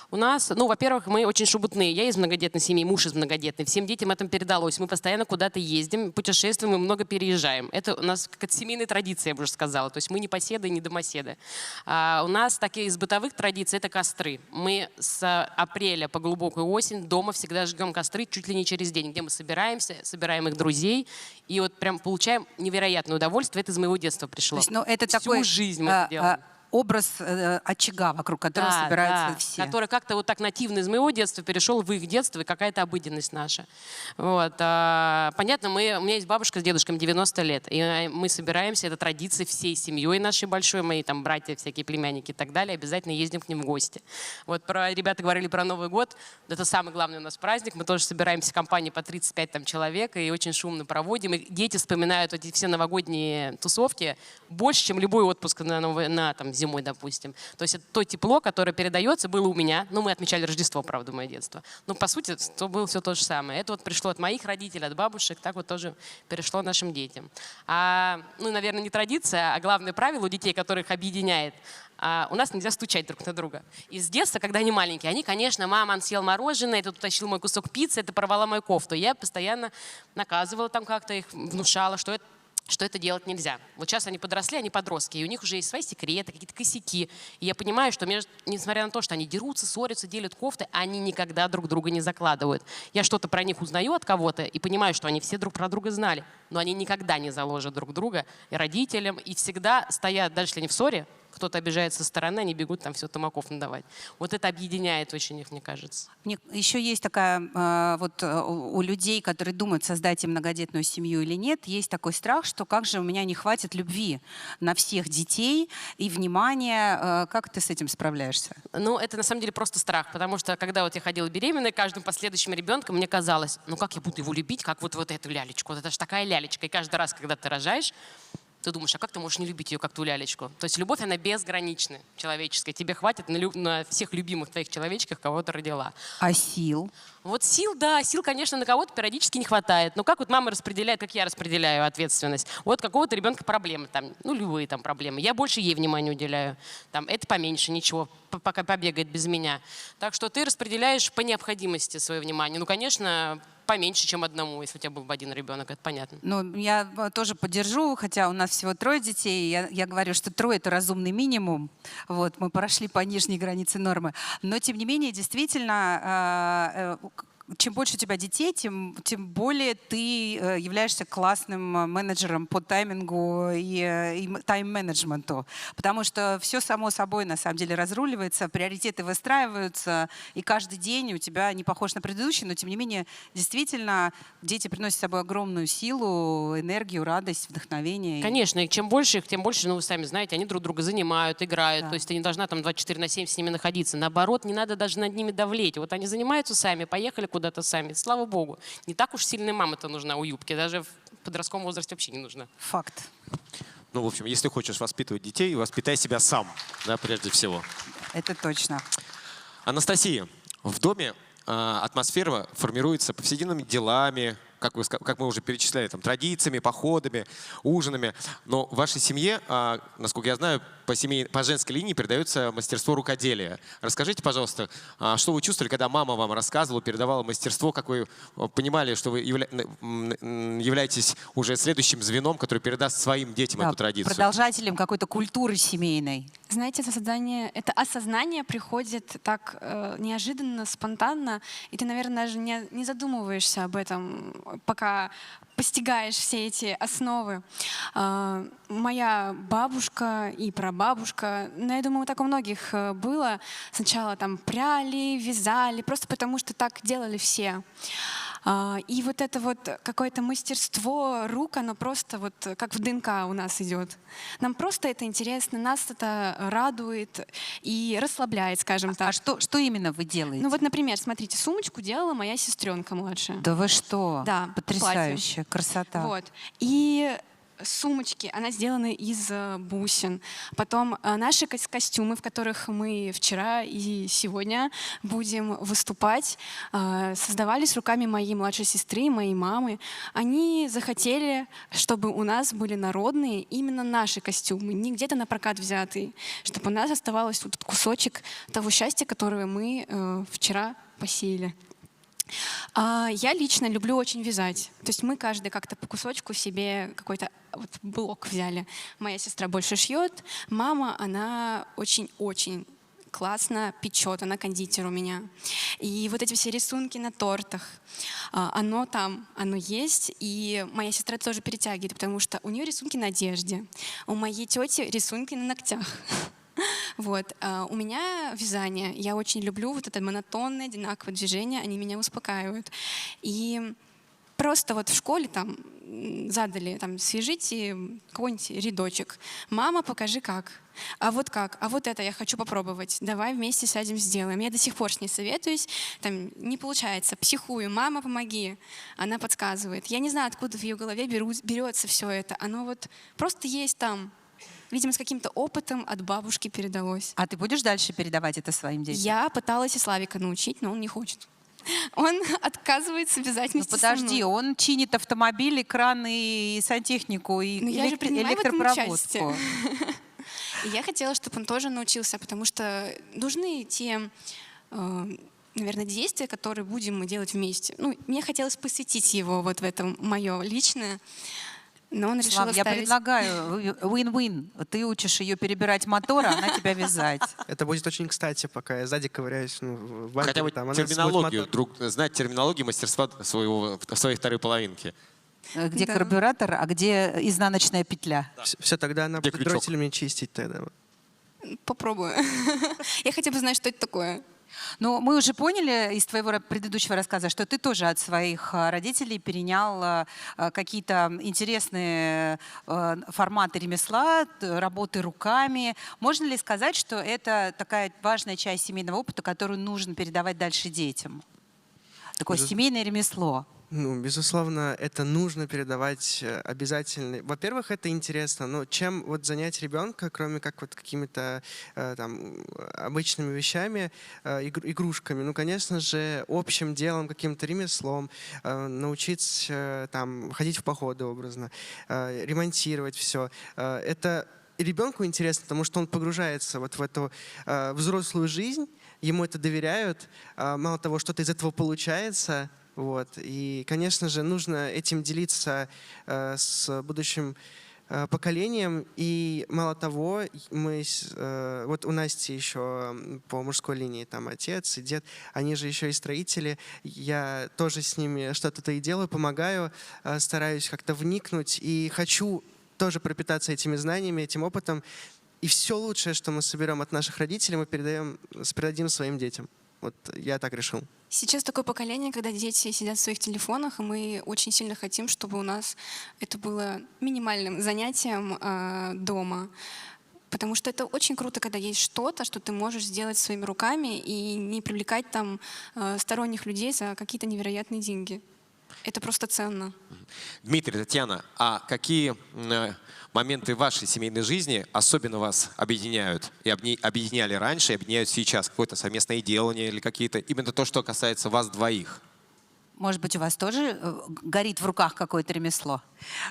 У нас, во-первых, мы очень шебутные. Я из многодетной семьи, муж из многодетной. Всем детям это передалось. Мы постоянно куда-то ездим, путешествуем и много переезжаем. Это у нас как семейная традиция, я бы уже сказала. То есть мы не поседы, не домоседы. У нас такие из бытовых традиций — это костры. Мы с апреля по глубокую осень дома всегда жгем костры чуть ли не через день, где мы собираемся, собираем их друзей и вот прям получаем невероятное удовольствие. Это из моего детства пришло. То есть, это всю такой жизнь мы это делаем. Образ очага, вокруг которого собираются все. Который как-то вот так нативно из моего детства перешел в их детство, и какая-то обыденность наша. Вот. Понятно, у меня есть бабушка с дедушкой, 90 лет, и мы собираемся, это традиция всей семьей нашей большой, мои братья, всякие племянники и так далее, обязательно ездим к ним в гости. Вот ребята говорили про Новый год, это самый главный у нас праздник, мы тоже собираемся в компании по 35 человек, и очень шумно проводим, и дети вспоминают эти все новогодние тусовки больше, чем любой отпуск на зимой, допустим. То есть это то тепло, которое передается, было у меня. Мы отмечали Рождество, правда, мое детство. Но, по сути, то было все то же самое. Это пришло от моих родителей, от бабушек, так вот тоже перешло нашим детям. Наверное, не традиция, а главное правило у детей, которых объединяет. У нас нельзя стучать друг на друга. И с детства, когда они маленькие, они, конечно, мама, он съел мороженое, это утащил мой кусок пиццы, это порвала мою кофту. Я постоянно наказывала как-то их, внушала, что это делать нельзя. Вот сейчас они подросли, они подростки, и у них уже есть свои секреты, какие-то косяки. И я понимаю, что несмотря на то, что они дерутся, ссорятся, делят кофты, они никогда друг друга не закладывают. Я что-то про них узнаю от кого-то и понимаю, что они все друг про друга знали, но они никогда не заложат друг друга и родителям, и всегда стоят, даже если они в ссоре, кто-то обижается со стороны, они бегут там все тумаков надавать. Вот это объединяет очень их, мне кажется. Еще есть такая, у людей, которые думают, создать им многодетную семью или нет, есть такой страх, что как же у меня не хватит любви на всех детей и внимания. Как ты с этим справляешься? Ну, это на самом деле просто страх, потому что когда вот я ходила беременной, каждым последующим ребенком мне казалось, ну как я буду его любить, как вот эту лялечку, вот это же такая лялечка. И каждый раз, когда ты рожаешь, ты думаешь, а как ты можешь не любить ее, как ту лялечку? То есть любовь, она безгранична, человеческая. Тебе хватит на всех любимых твоих человечках, кого ты родила. А сил? Вот сил, да, сил, конечно, на кого-то периодически не хватает. Но как вот мама распределяет, как я распределяю ответственность? Вот какого-то ребенка проблемы, там, ну, любые там проблемы. Я больше ей внимания уделяю. Там, это поменьше, ничего, пока побегает без меня. Так что ты распределяешь по необходимости свое внимание. Ну, конечно, поменьше, чем одному, если у тебя был бы один ребенок, это понятно. Ну, я тоже поддержу, хотя у нас всего 3 детей. Я говорю, что 3 — это разумный минимум. Вот, мы прошли по нижней границе нормы. Но, тем не менее, действительно, чем больше у тебя детей, тем более ты являешься классным менеджером по таймингу и тайм-менеджменту. Потому что все само собой на самом деле разруливается, приоритеты выстраиваются, и каждый день у тебя не похож на предыдущий, но тем не менее, действительно, дети приносят с собой огромную силу, энергию, радость, вдохновение. Конечно, и чем больше их, тем больше, ну вы сами знаете, они друг друга занимают, играют. Да. То есть ты не должна там 24/7 с ними находиться. Наоборот, не надо даже над ними давлеть. Вот они занимаются сами, поехали куда-то сами. Слава богу. Не так уж сильная мама-то нужна у юбки. Даже в подростковом возрасте вообще не нужна. Факт. Ну, в общем, если хочешь воспитывать детей, воспитай себя сам, да, прежде всего. Это точно. Анастасия, в доме атмосфера формируется повседневными делами, как мы уже перечисляли, там, традициями, походами, ужинами. Но в вашей семье, насколько я знаю, по женской линии передается мастерство рукоделия. Расскажите, пожалуйста, что вы чувствовали, когда мама вам рассказывала, передавала мастерство, как вы понимали, что вы являетесь уже следующим звеном, который передаст своим детям эту традицию? Продолжателем какой-то культуры семейной. Знаете, это осознание приходит так неожиданно, спонтанно, и ты, наверное, даже не задумываешься об этом, пока постигаешь все эти основы. Моя бабушка и прабабушка, ну, я думаю, так у многих было. Сначала там пряли, вязали, просто потому что так делали все. И вот это вот какое-то мастерство рук, оно просто вот как в ДНК у нас идет. Нам просто это интересно, нас это радует и расслабляет, скажем так. А что именно вы делаете? Ну вот, например, смотрите, сумочку делала моя сестренка младшая. Да вы что? Да, Потрясающе, красота. Вот. И сумочки, она сделана из бусин. Потом наши костюмы, в которых мы вчера и сегодня будем выступать, создавались руками моей младшей сестры, моей мамы. Они захотели, чтобы у нас были народные именно наши костюмы, не где-то на прокат взятые, чтобы у нас оставалось тут кусочек того счастья, которое мы вчера посеяли. Я лично люблю очень вязать. То есть мы каждый как-то по кусочку себе какой-то вот блок взяли. Моя сестра больше шьет, мама, она очень-очень классно печет, она кондитер у меня. И вот эти все рисунки на тортах, оно есть. И моя сестра тоже перетягивает, потому что у нее рисунки на одежде, у моей тети рисунки на ногтях. Вот. У меня вязание. Я очень люблю вот это монотонное, одинаковое движение. Они меня успокаивают. И просто вот в школе там задали, там, свяжите какой-нибудь рядочек. Мама, покажи как. А вот как? А вот это я хочу попробовать. Давай вместе сядем, сделаем. Я до сих пор с ней советуюсь. Там не получается. Психую. Мама, помоги. Она подсказывает. Я не знаю, откуда в ее голове берется все это. Оно вот просто есть там. Видимо, с каким-то опытом от бабушки передалось. А ты будешь дальше передавать это своим детям? Я пыталась и Славика научить, но он не хочет. Он отказывается вязать вместе со мной. Подожди, он чинит автомобиль, экраны и сантехнику, и я же принимаю в этом участие. электропроводку. И я хотела, чтобы он тоже научился, потому что нужны те, наверное, действия, которые будем мы делать вместе. Ну, мне хотелось посвятить его вот в это мое личное. Но он решил Слав, я оставить. предлагаю win-win. Ты учишь ее перебирать мотор, а она тебя вязать. Это будет очень кстати, пока я сзади ковыряюсь в банке. Хотя бы там, терминологию, знать терминологию мастерства своей второй половинки. Где Да. карбюратор, а где изнаночная петля. Все, тогда она Где будет крючок? дротелем мне чистить тогда. попробую. Я хотя бы знаю, что это такое. Но мы уже поняли из твоего предыдущего рассказа, что ты тоже от своих родителей перенял какие-то интересные форматы ремесла, работы руками. Можно ли сказать, что это такая важная часть семейного опыта, которую нужно передавать дальше детям? Такое семейное ремесло. Ну, безусловно, это нужно передавать обязательно. Во-первых, это интересно, но чем вот занять ребенка, кроме как вот какими-то там обычными вещами, игрушками, ну, конечно же, общим делом, каким-то ремеслом, научиться там ходить в походы образно, ремонтировать все. Это ребенку интересно, потому что он погружается вот в эту взрослую жизнь, ему это доверяют, мало того, что-то из этого получается. Вот. И, конечно же, нужно этим делиться с будущим поколением. И мало того, вот у Насти еще по мужской линии там отец и дед, они же еще и строители. Я тоже с ними что-то и делаю, помогаю, стараюсь как-то вникнуть и хочу тоже пропитаться этими знаниями, этим опытом. И все лучшее, что мы соберем от наших родителей, мы передадим своим детям. Вот я так решил. Сейчас такое поколение, когда дети сидят в своих телефонах, и мы очень сильно хотим, чтобы у нас это было минимальным занятием дома. Потому что это очень круто, когда есть что-то, что ты можешь сделать своими руками и не привлекать там сторонних людей за какие-то невероятные деньги. Это просто ценно. Дмитрий, Татьяна, а какие моменты вашей семейной жизни особенно вас объединяют? И объединяли раньше, и объединяют сейчас? Какое-то совместное делание или какие-то... Именно то, что касается вас двоих. Может быть, у вас тоже горит в руках какое-то ремесло?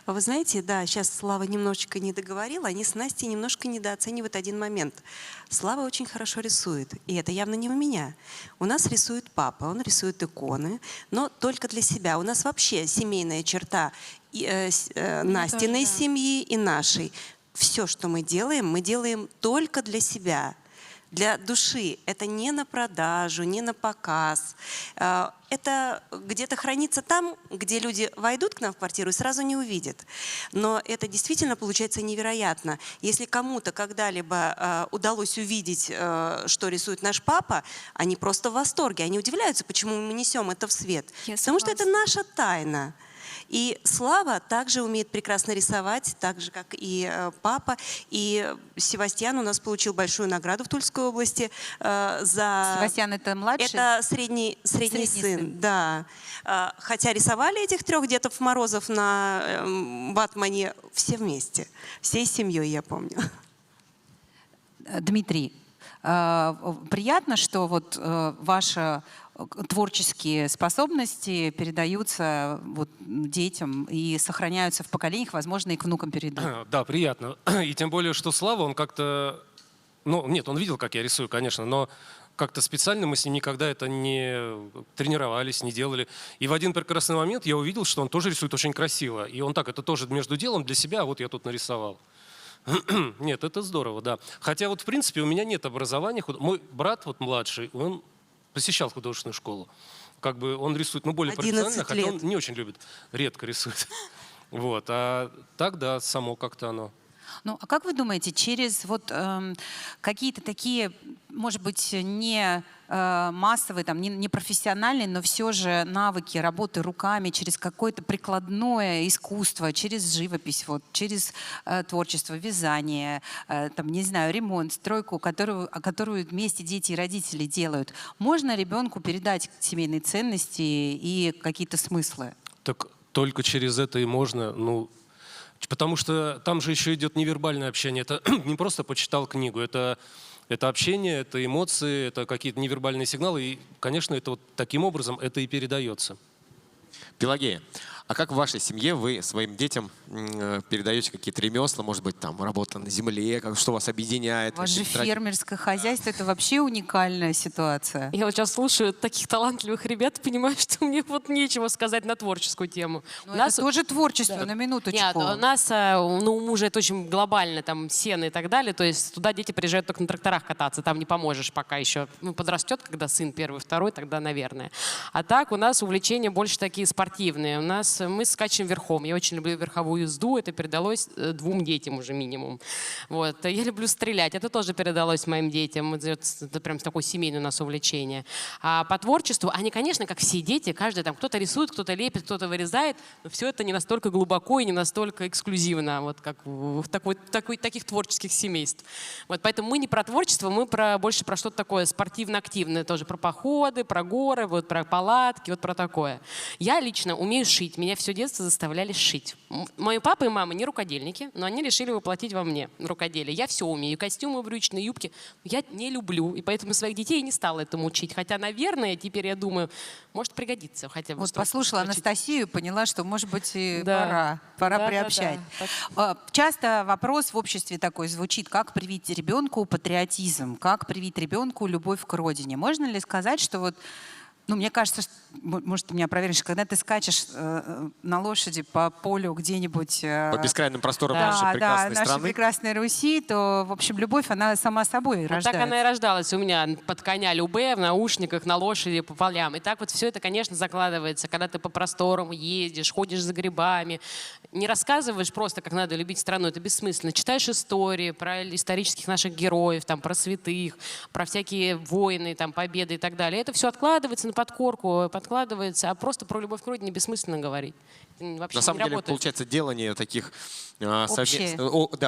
Вы знаете, да, сейчас Слава немножечко не договорила, они с Настей немножко недооценивают один момент. Слава очень хорошо рисует, и это явно не у меня. У нас рисует папа, он рисует иконы, но только для себя. У нас вообще семейная черта Настиной семьи и нашей. Все, что мы делаем только для себя. Для души. Это не на продажу, не на показ. Это где-то хранится там, где люди войдут к нам в квартиру и сразу не увидят. Но это действительно получается невероятно. Если кому-то когда-либо удалось увидеть, что рисует наш папа, они просто в восторге. Они удивляются, почему мы несем это в свет. Потому что это наша тайна. И Слава также умеет прекрасно рисовать, так же, как и папа. И Севастьян у нас получил большую награду в Тульской области за... Севастьян — это младший? Это средний сын, да. Хотя рисовали этих 3 Дедов Морозов на ватмане все вместе, всей семьей, я помню. Дмитрий, приятно, что вот ваши творческие способности передаются вот детям и сохраняются в поколениях, возможно, и к внукам перейдут. Да, приятно. И тем более, что Слава, он как-то... Ну, нет, он видел, как я рисую, конечно, но как-то специально мы с ним никогда это не тренировались, не делали. И в один прекрасный момент я увидел, что он тоже рисует очень красиво. И он так, это тоже между делом для себя, вот я тут нарисовал. Нет, это здорово, да. Хотя вот, в принципе, у меня нет образования. Мой брат, вот младший, он посещал художественную школу. Как бы он рисует, ну, более профессионально, хотя он не очень любит, редко рисует. Вот, а так, да, само как-то оно. Ну, а как вы думаете, через вот какие-то такие, может быть, не массовые, там, не профессиональные, но все же навыки работы руками, через какое-то прикладное искусство, через живопись, вот, через творчество, вязание, там, не знаю, ремонт, стройку, которую вместе дети и родители делают, можно ребенку передать семейные ценности и какие-то смыслы? Так только через это и можно, ну, потому что там же еще идет невербальное общение. Это не просто почитал книгу, это общение, это эмоции, это какие-то невербальные сигналы. И, конечно, это вот таким образом это и передается. Пелагея, а как в вашей семье вы своим детям передаете какие-то ремесла, может быть, там работа на земле, что вас объединяет? У вас же фермерское хозяйство, это вообще уникальная ситуация. Я вот сейчас слушаю таких талантливых ребят, понимаю, что мне вот нечего сказать на творческую тему. У нас тоже творчество, на минуточку. Нет, у нас, ну, у мужа это очень глобально, там, сено и так далее, то есть туда дети приезжают только на тракторах кататься, там не поможешь пока еще. Ну, подрастет, когда сын первый, второй, тогда, наверное. А так у нас увлечения больше такие спортивные. У нас нас мы скачем верхом. Я очень люблю верховую езду, это передалось 2 детям уже минимум. Вот. Я люблю стрелять, это тоже передалось моим детям. Это прям такое семейное у нас увлечение. А по творчеству, они, конечно, как все дети, каждый там кто-то рисует, кто-то лепит, кто-то вырезает, но все это не настолько глубоко и не настолько эксклюзивно, вот как в таких творческих семейств. Вот, поэтому мы не про творчество, мы больше про что-то такое спортивно-активное, тоже про походы, про горы, вот про палатки, вот про такое. Я лично умею шить, меня все детство заставляли шить. Мои папа и мама не рукодельники, но они решили воплотить во мне рукоделие. Я все умею, костюмы, брючные, юбки, я не люблю, и поэтому своих детей не стала этому учить. Хотя, наверное, теперь я думаю, может пригодится хотя бы. Вот послушала Анастасию и поняла, что, может быть, и Да. пора Да, приобщать. да. Часто вопрос в обществе такой звучит: как привить ребенку патриотизм, как привить ребенку любовь к родине. Можно ли сказать, что вот, ну, мне кажется, что, может, ты меня проверишь, когда ты скачешь на лошади по полю где-нибудь... По бескрайным просторам да, нашей прекрасной нашей страны. прекрасной Руси, то, в общем, любовь, она сама собой Вот рождается. так она и рождалась у меня под коня Любе, в наушниках, на лошади, по полям. И так вот все это, конечно, закладывается, когда ты по просторам ездишь, ходишь за грибами. Не рассказываешь просто, как надо любить страну, это бессмысленно. Читаешь истории про исторических наших героев, там, про святых, про всякие войны, там, победы и так далее. Это все откладывается на подкорку, подкладывается, а просто про любовь к родине бессмысленно говорить. Это вообще На самом не деле, работает. получается, делание таких Общее.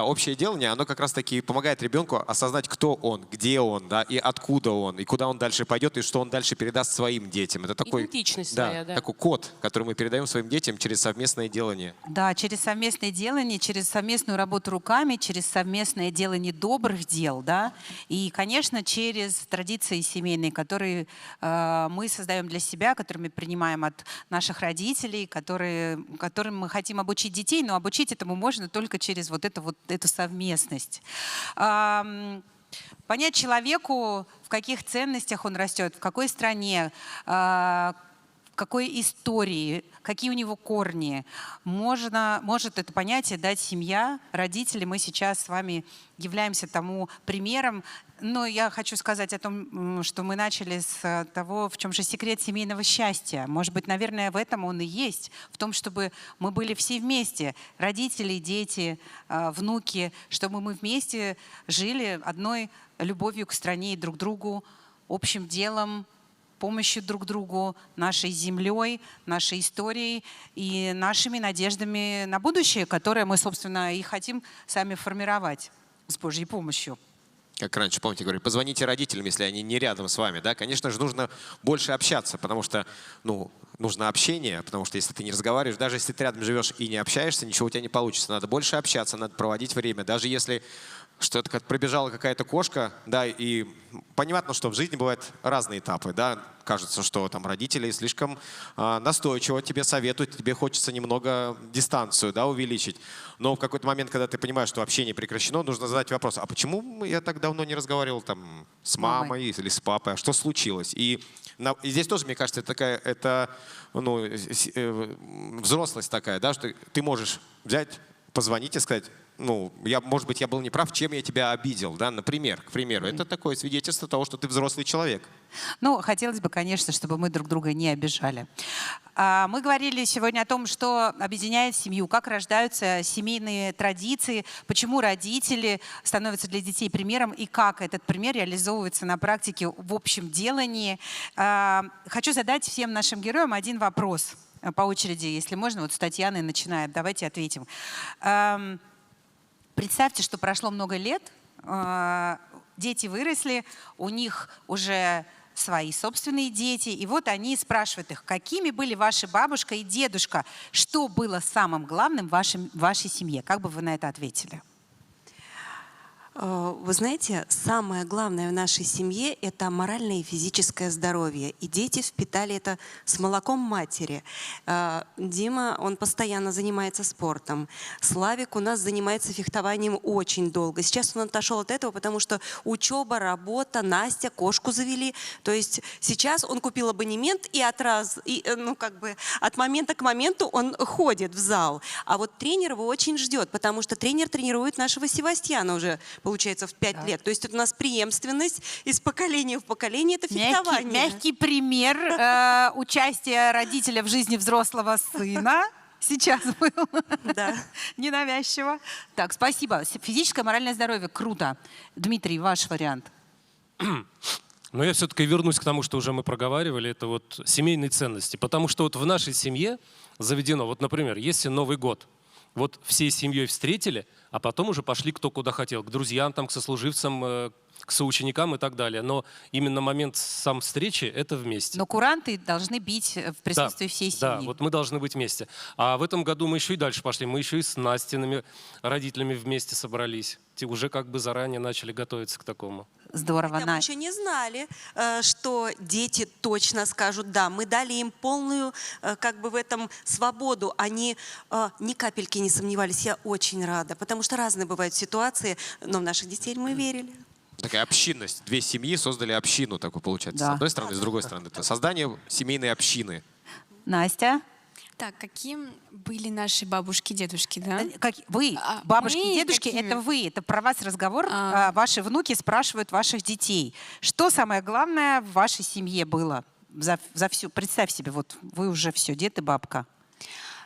общее делание, оно как раз-таки помогает ребенку осознать, кто он, где он, да, и откуда он, и куда он дальше пойдет, и что он дальше передаст своим детям. Это такой, Идентичность своя, да. такой код, который мы передаем своим детям через совместное делание. Да, через совместное делание, через совместную работу руками, через совместное делание добрых дел, да, и, конечно, через традиции семейные, которые мы создаем для себя, которые мы принимаем от наших родителей, которым мы хотим обучить детей, но обучить этому можно только через вот эту совместность. Понять человеку, в каких ценностях он растет, в какой стране, в какой истории, какие у него корни. Может это понятие дать семья, родители. Мы сейчас с вами являемся тому примером. Но я хочу сказать о том, что мы начали с того, в чем же секрет семейного счастья. Может быть, наверное, в этом он и есть. В том, чтобы мы были все вместе. Родители, дети, внуки. Чтобы мы вместе жили одной любовью к стране и друг другу, общим делом, помощью друг другу, нашей землей, нашей историей и нашими надеждами на будущее, которое мы, собственно, и хотим сами формировать с Божьей помощью. Как раньше, помните, говорили, позвоните родителям, если они не рядом с вами. Да? Конечно же, нужно больше общаться, потому что нужно общение, потому что если ты не разговариваешь, даже если ты рядом живешь и не общаешься, ничего у тебя не получится. Надо больше общаться, надо проводить время. Даже если что-то как пробежала какая-то кошка, да, и понятно, что в жизни бывают разные этапы, да, кажется, что там родители слишком настойчиво тебе советуют, тебе хочется немного дистанцию, да, увеличить, но в какой-то момент, когда ты понимаешь, что общение прекращено, нужно задать вопрос, а почему я так давно не разговаривал там с мамой или с папой, а что случилось? И здесь тоже, мне кажется, это взрослость такая, да, что ты можешь взять, позвонить и сказать, может быть, я был неправ, чем я тебя обидел, да, например, к примеру. Это такое свидетельство того, что ты взрослый человек. Хотелось бы, конечно, чтобы мы друг друга не обижали. Мы говорили сегодня о том, что объединяет семью, как рождаются семейные традиции, почему родители становятся для детей примером и как этот пример реализовывается на практике в общем делании. Хочу задать всем нашим героям один вопрос по очереди, если можно. Вот с Татьяны начинаем. Давайте ответим. Представьте, что прошло много лет, дети выросли, у них уже свои собственные дети, и вот они спрашивают их, какими были ваши бабушка и дедушка, что было самым главным в вашей семье? Как бы вы на это ответили? Вы знаете, самое главное в нашей семье – это моральное и физическое здоровье. И дети впитали это с молоком матери. Дима, он постоянно занимается спортом. Славик у нас занимается фехтованием очень долго. Сейчас он отошел от этого, потому что учеба, работа, Настя, кошку завели. То есть сейчас он купил абонемент и от момента к моменту он ходит в зал. А вот тренер его очень ждет, потому что тренер тренирует нашего Севастьяна уже, получается, в 5 лет. То есть это у нас преемственность из поколения в поколение, это фехтование. Мягкий пример участия родителя в жизни взрослого сына. Сейчас был. Да. Ненавязчиво. Так, спасибо. Физическое, моральное здоровье. Круто. Дмитрий, ваш вариант. Но я все-таки вернусь к тому, что уже мы проговаривали, это вот семейные ценности. Потому что вот в нашей семье заведено, вот, например, если Новый год, вот всей семьей встретили, а потом уже пошли кто куда хотел, к друзьям, там, к сослуживцам, к соученикам и так далее. Но именно момент сам встречи — это вместе. Но куранты должны бить в присутствии всей семьи. Да, вот мы должны быть вместе. А в этом году мы еще и дальше пошли. Мы еще и с Настиными родителями вместе собрались. Те уже как бы заранее начали готовиться к такому. Здорово, Хотя мы Настя. еще не знали, что дети точно скажут «да». Мы дали им полную как бы в этом свободу. Они ни капельки не сомневались. Я очень рада, потому что разные бывают ситуации, но в наших детей мы верили. Такая общинность. Две семьи создали общину, такую получается. Да. С одной стороны, с другой стороны. Это создание семейной общины. Настя, Так, каким были наши бабушки, дедушки, да? вы, А бабушки, мы дедушки, какими? это вы, это про вас разговор. Ваши внуки спрашивают ваших детей. Что самое главное в вашей семье было за всю? Представь себе, вот вы уже все, дед и бабка.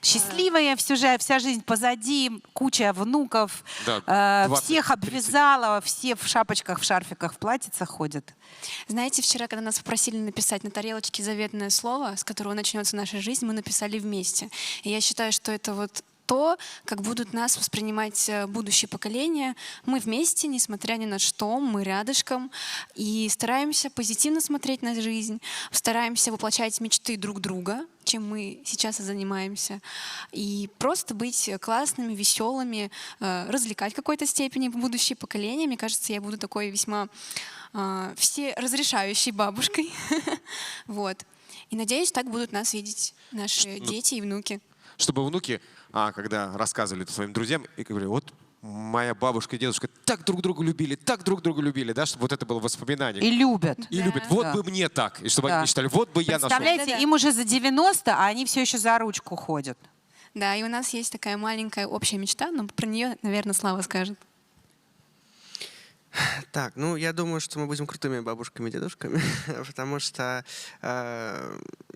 Счастливая вся жизнь позади, куча внуков, Да, 20, всех 30. обвязала, все в шапочках, в шарфиках, в платьицах ходят. Знаете, вчера, когда нас попросили написать на тарелочке заветное слово, с которого начнется наша жизнь, мы написали вместе. И я считаю, что это вот то, как будут нас воспринимать будущие поколения. Мы вместе, несмотря ни на что, мы рядышком. И стараемся позитивно смотреть на жизнь, стараемся воплощать мечты друг друга, чем мы сейчас и занимаемся. И просто быть классными, веселыми, развлекать в какой-то степени будущие поколения. Мне кажется, я буду такой весьма все разрешающей бабушкой. Вот. И надеюсь, так будут нас видеть наши дети и внуки. Чтобы внуки, когда рассказывали это своим друзьям, и говорили, вот моя бабушка и дедушка так друг друга любили, да, чтобы вот это было воспоминание. И любят. И любят. Вот Да. бы мне так. И чтобы Да. они считали, вот бы я нашел. Представляете, Да-да. им уже за 90, а они все еще за ручку ходят. Да, и у нас есть такая маленькая общая мечта, но про нее, наверное, Слава скажет. Так, ну, я думаю, что мы будем крутыми бабушками и дедушками, потому что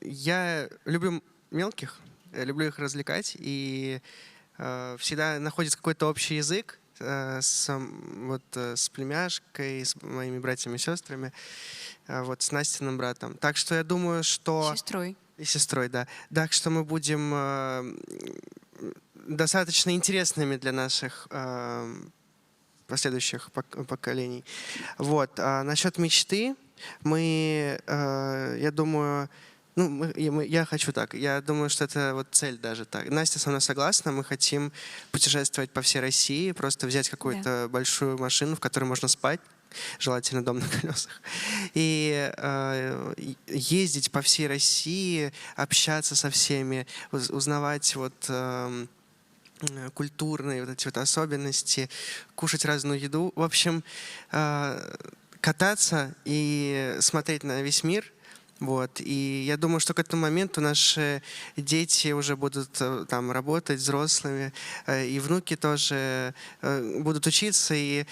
я люблю мелких, люблю их развлекать, и всегда находится какой-то общий язык с племяшкой, с моими братьями и сестрами, вот, с Настиным братом. Так что я думаю, что... Сестрой. И сестрой, да. Так что мы будем достаточно интересными для наших последующих поколений. Вот. А насчет мечты, я думаю, я хочу так. Я думаю, что это вот цель даже так. Настя со мной согласна. Мы хотим путешествовать по всей России, просто взять какую-то большую машину, в которой можно спать, желательно дом на колесах, и ездить по всей России, общаться со всеми, узнавать культурные вот эти вот особенности, кушать разную еду. В общем, кататься и смотреть на весь мир. Вот. И я думаю, что к этому моменту наши дети уже будут там работать взрослыми, и внуки тоже будут учиться. И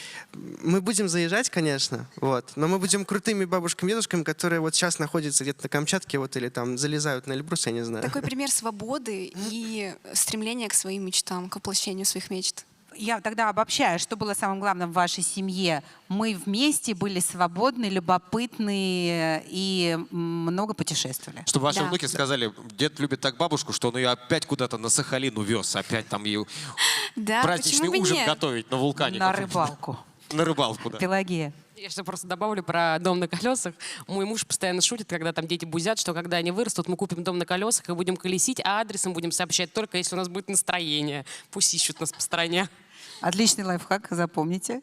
мы будем заезжать, конечно, вот, но мы будем крутыми бабушками, дедушками, которые вот сейчас находятся где-то на Камчатке, вот, или там залезают на Эльбрус, я не знаю. Такой пример свободы и стремления к своим мечтам, к воплощению своих мечт. Я тогда обобщаю, что было самым главным в вашей семье. Мы вместе были свободны, любопытны и много путешествовали. Чтобы ваши Да. внуки сказали, дед любит так бабушку, что он ее опять куда-то на Сахалин увез, опять там ее Да, праздничный почему бы ужин нет? готовить на вулкане. На каком-то. рыбалку. На рыбалку, да. Пелагея. Я сейчас просто добавлю про дом на колесах. Мой муж постоянно шутит, когда там дети бузят, что когда они вырастут, мы купим дом на колесах и будем колесить, а адресом будем сообщать только, если у нас будет настроение. Пусть ищут нас по стране. Отличный лайфхак, запомните.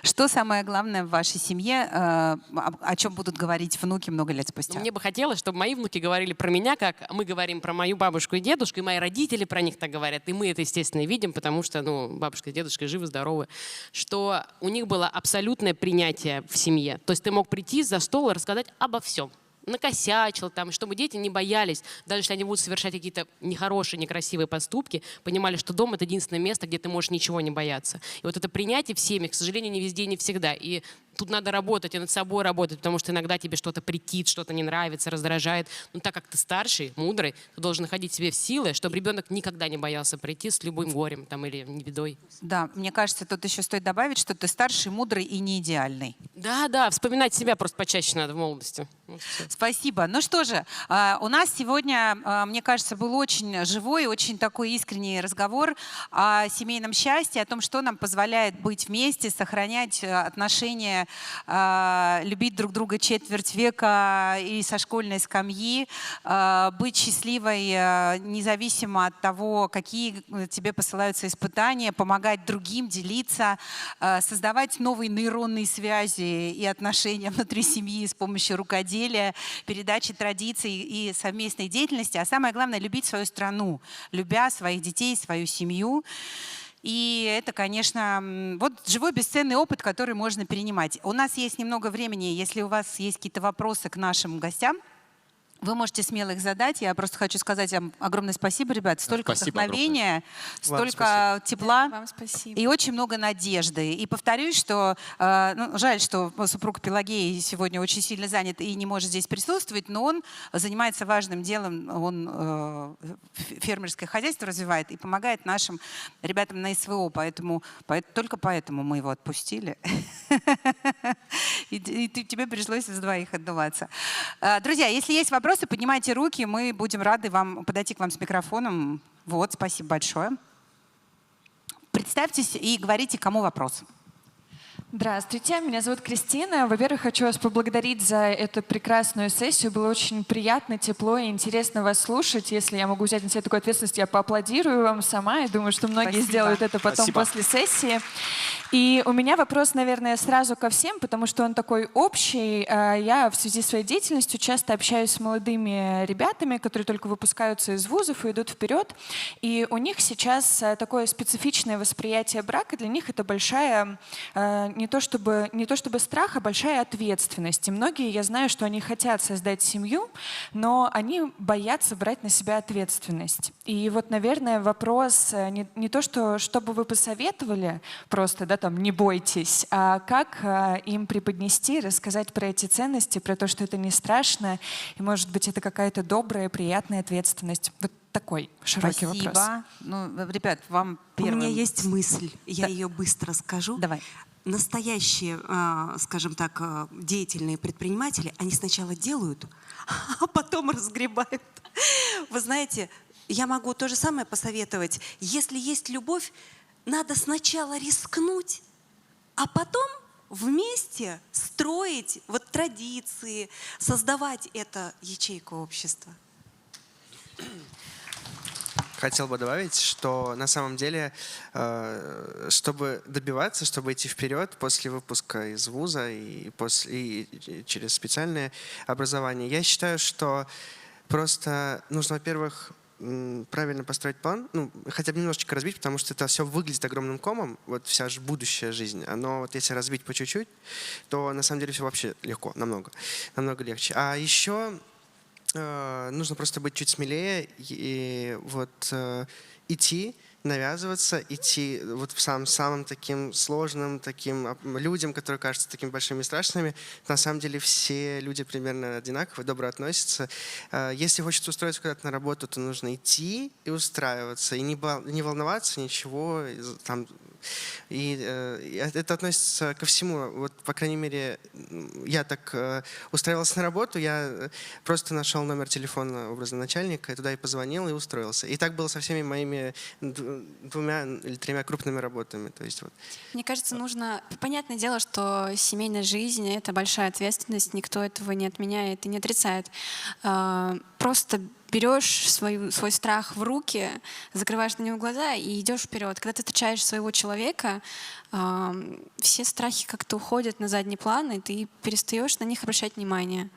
Что самое главное в вашей семье, о чем будут говорить внуки много лет спустя? Мне бы хотелось, чтобы мои внуки говорили про меня, как мы говорим про мою бабушку и дедушку, и мои родители про них так говорят. И мы это, естественно, видим, потому что бабушка и дедушка живы-здоровы. Что у них было абсолютное принятие в семье. То есть ты мог прийти за стол и рассказать обо всем. накосячил, там, чтобы дети не боялись, даже если они будут совершать какие-то нехорошие, некрасивые поступки, понимали, что дом — это единственное место, где ты можешь ничего не бояться. И вот это принятие в семьях, к сожалению, не везде и не всегда. И тут надо работать, и над собой работать, потому что иногда тебе что-то претит, что-то не нравится, раздражает. Но так как ты старший, мудрый, ты должен находить в себе силы, чтобы ребенок никогда не боялся прийти с любым горем там, или бедой. Да, мне кажется, тут еще стоит добавить, что ты старший, мудрый и не идеальный. Да, вспоминать себя просто почаще надо в молодости. Вот всё. Спасибо. Ну что же, у нас сегодня, мне кажется, был очень живой, очень такой искренний разговор о семейном счастье, о том, что нам позволяет быть вместе, сохранять отношения, любить друг друга четверть века и со школьной скамьи, быть счастливой независимо от того, какие тебе посылаются испытания, помогать другим, делиться, создавать новые нейронные связи и отношения внутри семьи с помощью рукоделия, передачи традиций и совместной деятельности, а самое главное — любить свою страну, любя своих детей, свою семью. И это, конечно, вот живой бесценный опыт, который можно перенимать. У нас есть немного времени, если у вас есть какие-то вопросы к нашим гостям, вы можете смело их задать. Я просто хочу сказать вам огромное спасибо, ребят. Столько Спасибо вдохновения, Вам столько тепла. Вам спасибо. И очень много надежды. И повторюсь, что жаль, что супруг Пелагеи сегодня очень сильно занят и не может здесь присутствовать, но он занимается важным делом. Он фермерское хозяйство развивает и помогает нашим ребятам на СВО. Только поэтому мы его отпустили. И тебе пришлось с двоих отдуваться. Друзья, если есть вопросы, поднимайте руки, мы будем рады вам подойти к вам с микрофоном. Вот, спасибо большое. Представьтесь и говорите, кому вопрос. Здравствуйте, меня зовут Кристина. Во-первых, хочу вас поблагодарить за эту прекрасную сессию. Было очень приятно, тепло и интересно вас слушать. Если я могу взять на себя такую ответственность, я поаплодирую вам сама. И думаю, что многие Спасибо. сделают это потом Спасибо. после сессии. И у меня вопрос, наверное, сразу ко всем, потому что он такой общий. Я в связи с своей деятельностью часто общаюсь с молодыми ребятами, которые только выпускаются из вузов и идут вперед. И у них сейчас такое специфичное восприятие брака. Для них это большая не то чтобы страх, а большая ответственность. И многие, я знаю, что они хотят создать семью, но они боятся брать на себя ответственность. И вот, наверное, вопрос не то, что бы вы посоветовали, просто, да, там, не бойтесь, а как им преподнести, рассказать про эти ценности, про то, что это не страшно, и, может быть, это какая-то добрая, приятная ответственность. Вот такой широкий вопрос. Спасибо. Ну, ребят, вам У первым. меня есть мысль, я Да. ее быстро скажу. Давай. Настоящие, скажем так, деятельные предприниматели, они сначала делают, а потом разгребают. Вы знаете, я могу то же самое посоветовать. Если есть любовь, надо сначала рискнуть, а потом вместе строить вот традиции, создавать эту ячейку общества. Хотел бы добавить, что на самом деле, чтобы добиваться, чтобы идти вперед после выпуска из вуза и через специальное образование, я считаю, что просто нужно, во-первых, правильно построить план, ну, хотя бы немножечко разбить, потому что это все выглядит огромным комом, вот вся же будущая жизнь. Оно вот если разбить по чуть-чуть, то на самом деле все вообще легко, намного легче. А еще нужно просто быть чуть смелее и вот идти, навязываться, идти вот самым таким сложным, таким людям, которые кажутся такими большими и страшными. На самом деле все люди примерно одинаково, добро относятся. Если хочется устроиться куда-то на работу, то нужно идти и устраиваться, и не волноваться, ничего. Там, и это относится ко всему. Вот, по крайней мере, я так устраивался на работу, я просто нашел номер телефона образно начальника, и туда и позвонил, и устроился. И так было со всеми моими 2 или 3 крупными работами. То есть, вот. Мне кажется, нужно... Понятное дело, что семейная жизнь — это большая ответственность, никто этого не отменяет и не отрицает. Просто берешь свой страх в руки, закрываешь на него глаза и идешь вперед. Когда ты встречаешь своего человека, все страхи как-то уходят на задний план, и ты перестаешь на них обращать внимание.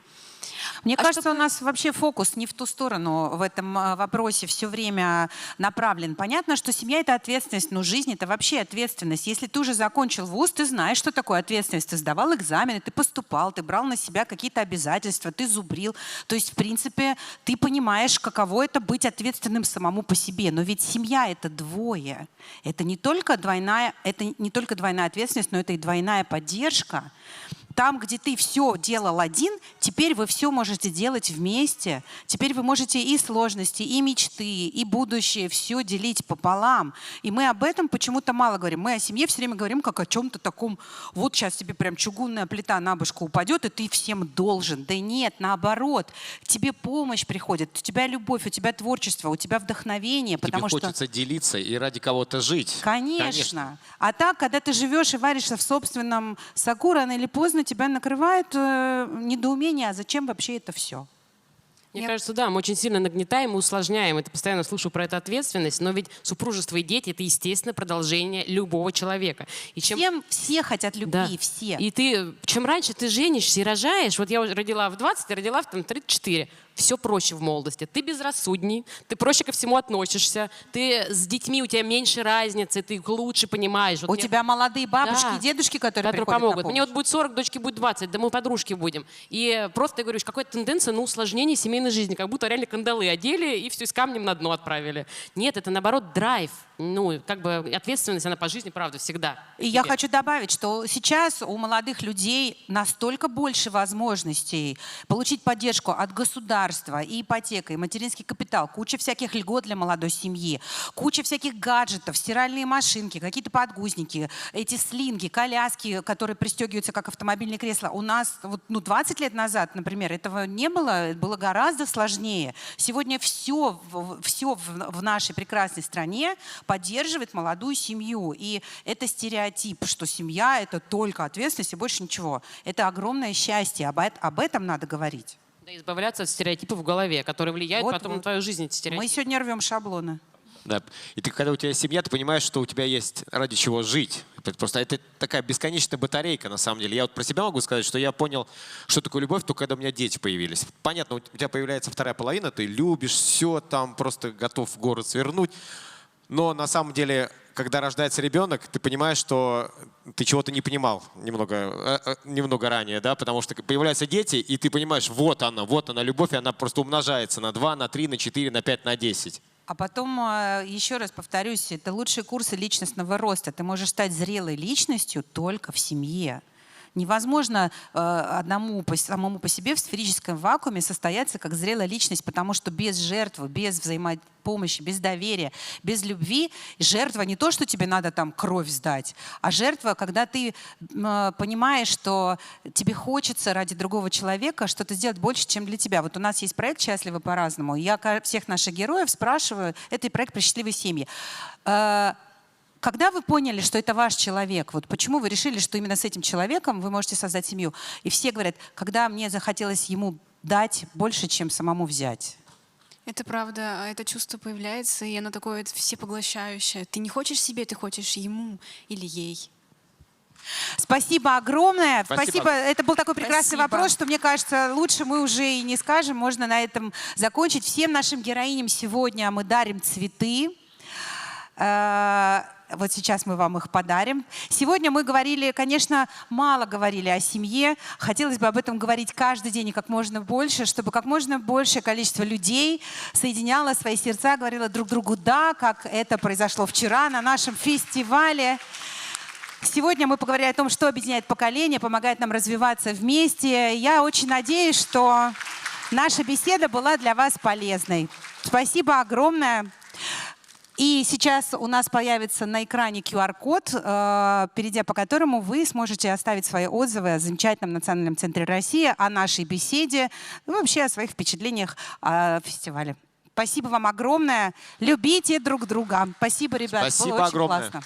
Мне кажется, у нас вообще фокус не в ту сторону в этом вопросе все время направлен. Понятно, что семья — это ответственность, но жизнь — это вообще ответственность. Если ты уже закончил вуз, ты знаешь, что такое ответственность. Ты сдавал экзамены, ты поступал, ты брал на себя какие-то обязательства, ты зубрил. То есть, в принципе, ты понимаешь, каково это быть ответственным самому по себе. Но ведь семья — это двое. Это не только двойная ответственность, но это и двойная поддержка. Там, где ты все делал один, теперь вы все можете делать вместе. Теперь вы можете и сложности, и мечты, и будущее все делить пополам. И мы об этом почему-то мало говорим. Мы о семье все время говорим как о чем-то таком. Вот сейчас тебе прям чугунная плита на башку упадет, и ты всем должен. Да нет, наоборот. К тебе помощь приходит, у тебя любовь, у тебя творчество, у тебя вдохновение. Тебе хочется делиться и ради кого-то жить. Конечно. А так, когда ты живешь и варишься в собственном соку, рано или поздно тебя накрывает недоумение, а зачем вообще это все? Мне кажется, да, мы очень сильно нагнетаем и усложняем. Это постоянно слышу про эту ответственность, но ведь супружество и дети — это, естественно, продолжение любого человека. И Все хотят любви, да. все. И чем раньше ты женишься и рожаешь, вот я уже родила в 20, я родила в 34, все проще в молодости. Ты безрассудней, ты проще ко всему относишься, ты с детьми, у тебя меньше разницы, ты их лучше понимаешь. Вот у тебя молодые бабушки и дедушки, которые приходят помогут. на помощь. Мне вот будет 40, дочке будет 20, да мы подружки будем. И просто, я говорю, какая-то тенденция на усложнение семейной жизни, как будто реально кандалы одели и все с камнем на дно отправили. Нет, это наоборот драйв. Ну, как бы ответственность, она по жизни, правда, всегда. И я хочу добавить, что сейчас у молодых людей настолько больше возможностей получить поддержку от государства, и ипотека, и материнский капитал, куча всяких льгот для молодой семьи, куча всяких гаджетов, стиральные машинки, какие-то подгузники, эти слинги, коляски, которые пристегиваются как автомобильные кресла. У нас 20 лет назад, например, этого не было, было гораздо сложнее. Сегодня все в нашей прекрасной стране поддерживает молодую семью. И это стереотип, что семья — это только ответственность и больше ничего. Это огромное счастье. Об этом надо говорить. Да, избавляться от стереотипов в голове, которые влияют потом на твою жизнь, эти стереотипы. Мы сегодня рвем шаблоны. Да. И когда у тебя семья, ты понимаешь, что у тебя есть ради чего жить. Это такая бесконечная батарейка, на самом деле. Я вот про себя могу сказать, что я понял, что такое любовь, только когда у меня дети появились. Понятно, у тебя появляется вторая половина, ты любишь все, там просто готов в город свернуть. Но на самом деле, когда рождается ребенок, ты понимаешь, что ты чего-то не понимал немного ранее, да, потому что появляются дети, и ты понимаешь, вот она любовь, и она просто умножается на 2, на 3, на 4, на 5, на 10. А потом, еще раз повторюсь, это лучшие курсы личностного роста. Ты можешь стать зрелой личностью только в семье. Невозможно самому по себе в сферическом вакууме состояться как зрелая личность, потому что без жертвы, без взаимопомощи, без доверия, без любви жертва не то, что тебе надо там кровь сдать, а жертва, когда ты понимаешь, что тебе хочется ради другого человека что-то сделать больше, чем для тебя. Вот у нас есть проект «Счастливы по-разному». Я всех наших героев спрашиваю, это проект про счастливые семьи. Когда вы поняли, что это ваш человек, вот почему вы решили, что именно с этим человеком вы можете создать семью? И все говорят, когда мне захотелось ему дать больше, чем самому взять. Это правда, это чувство появляется, и оно такое всепоглощающее. Ты не хочешь себе, ты хочешь ему или ей. Спасибо огромное. Спасибо. Это был такой прекрасный вопрос, что, мне кажется, лучше мы уже и не скажем. Можно на этом закончить. Всем нашим героиням сегодня мы дарим цветы. Вот сейчас мы вам их подарим. Сегодня мы говорили, конечно, мало говорили о семье. Хотелось бы об этом говорить каждый день и как можно больше, чтобы как можно большее количество людей соединяло свои сердца, говорило друг другу «да», как это произошло вчера на нашем фестивале. Сегодня мы поговорили о том, что объединяет поколения, помогает нам развиваться вместе. Я очень надеюсь, что наша беседа была для вас полезной. Спасибо огромное. И сейчас у нас появится на экране QR-код, перейдя по которому вы сможете оставить свои отзывы о замечательном Национальном центре России, о нашей беседе, вообще о своих впечатлениях о фестивале. Спасибо вам огромное. Любите друг друга. Спасибо, ребят. Спасибо Было очень огромное. классно.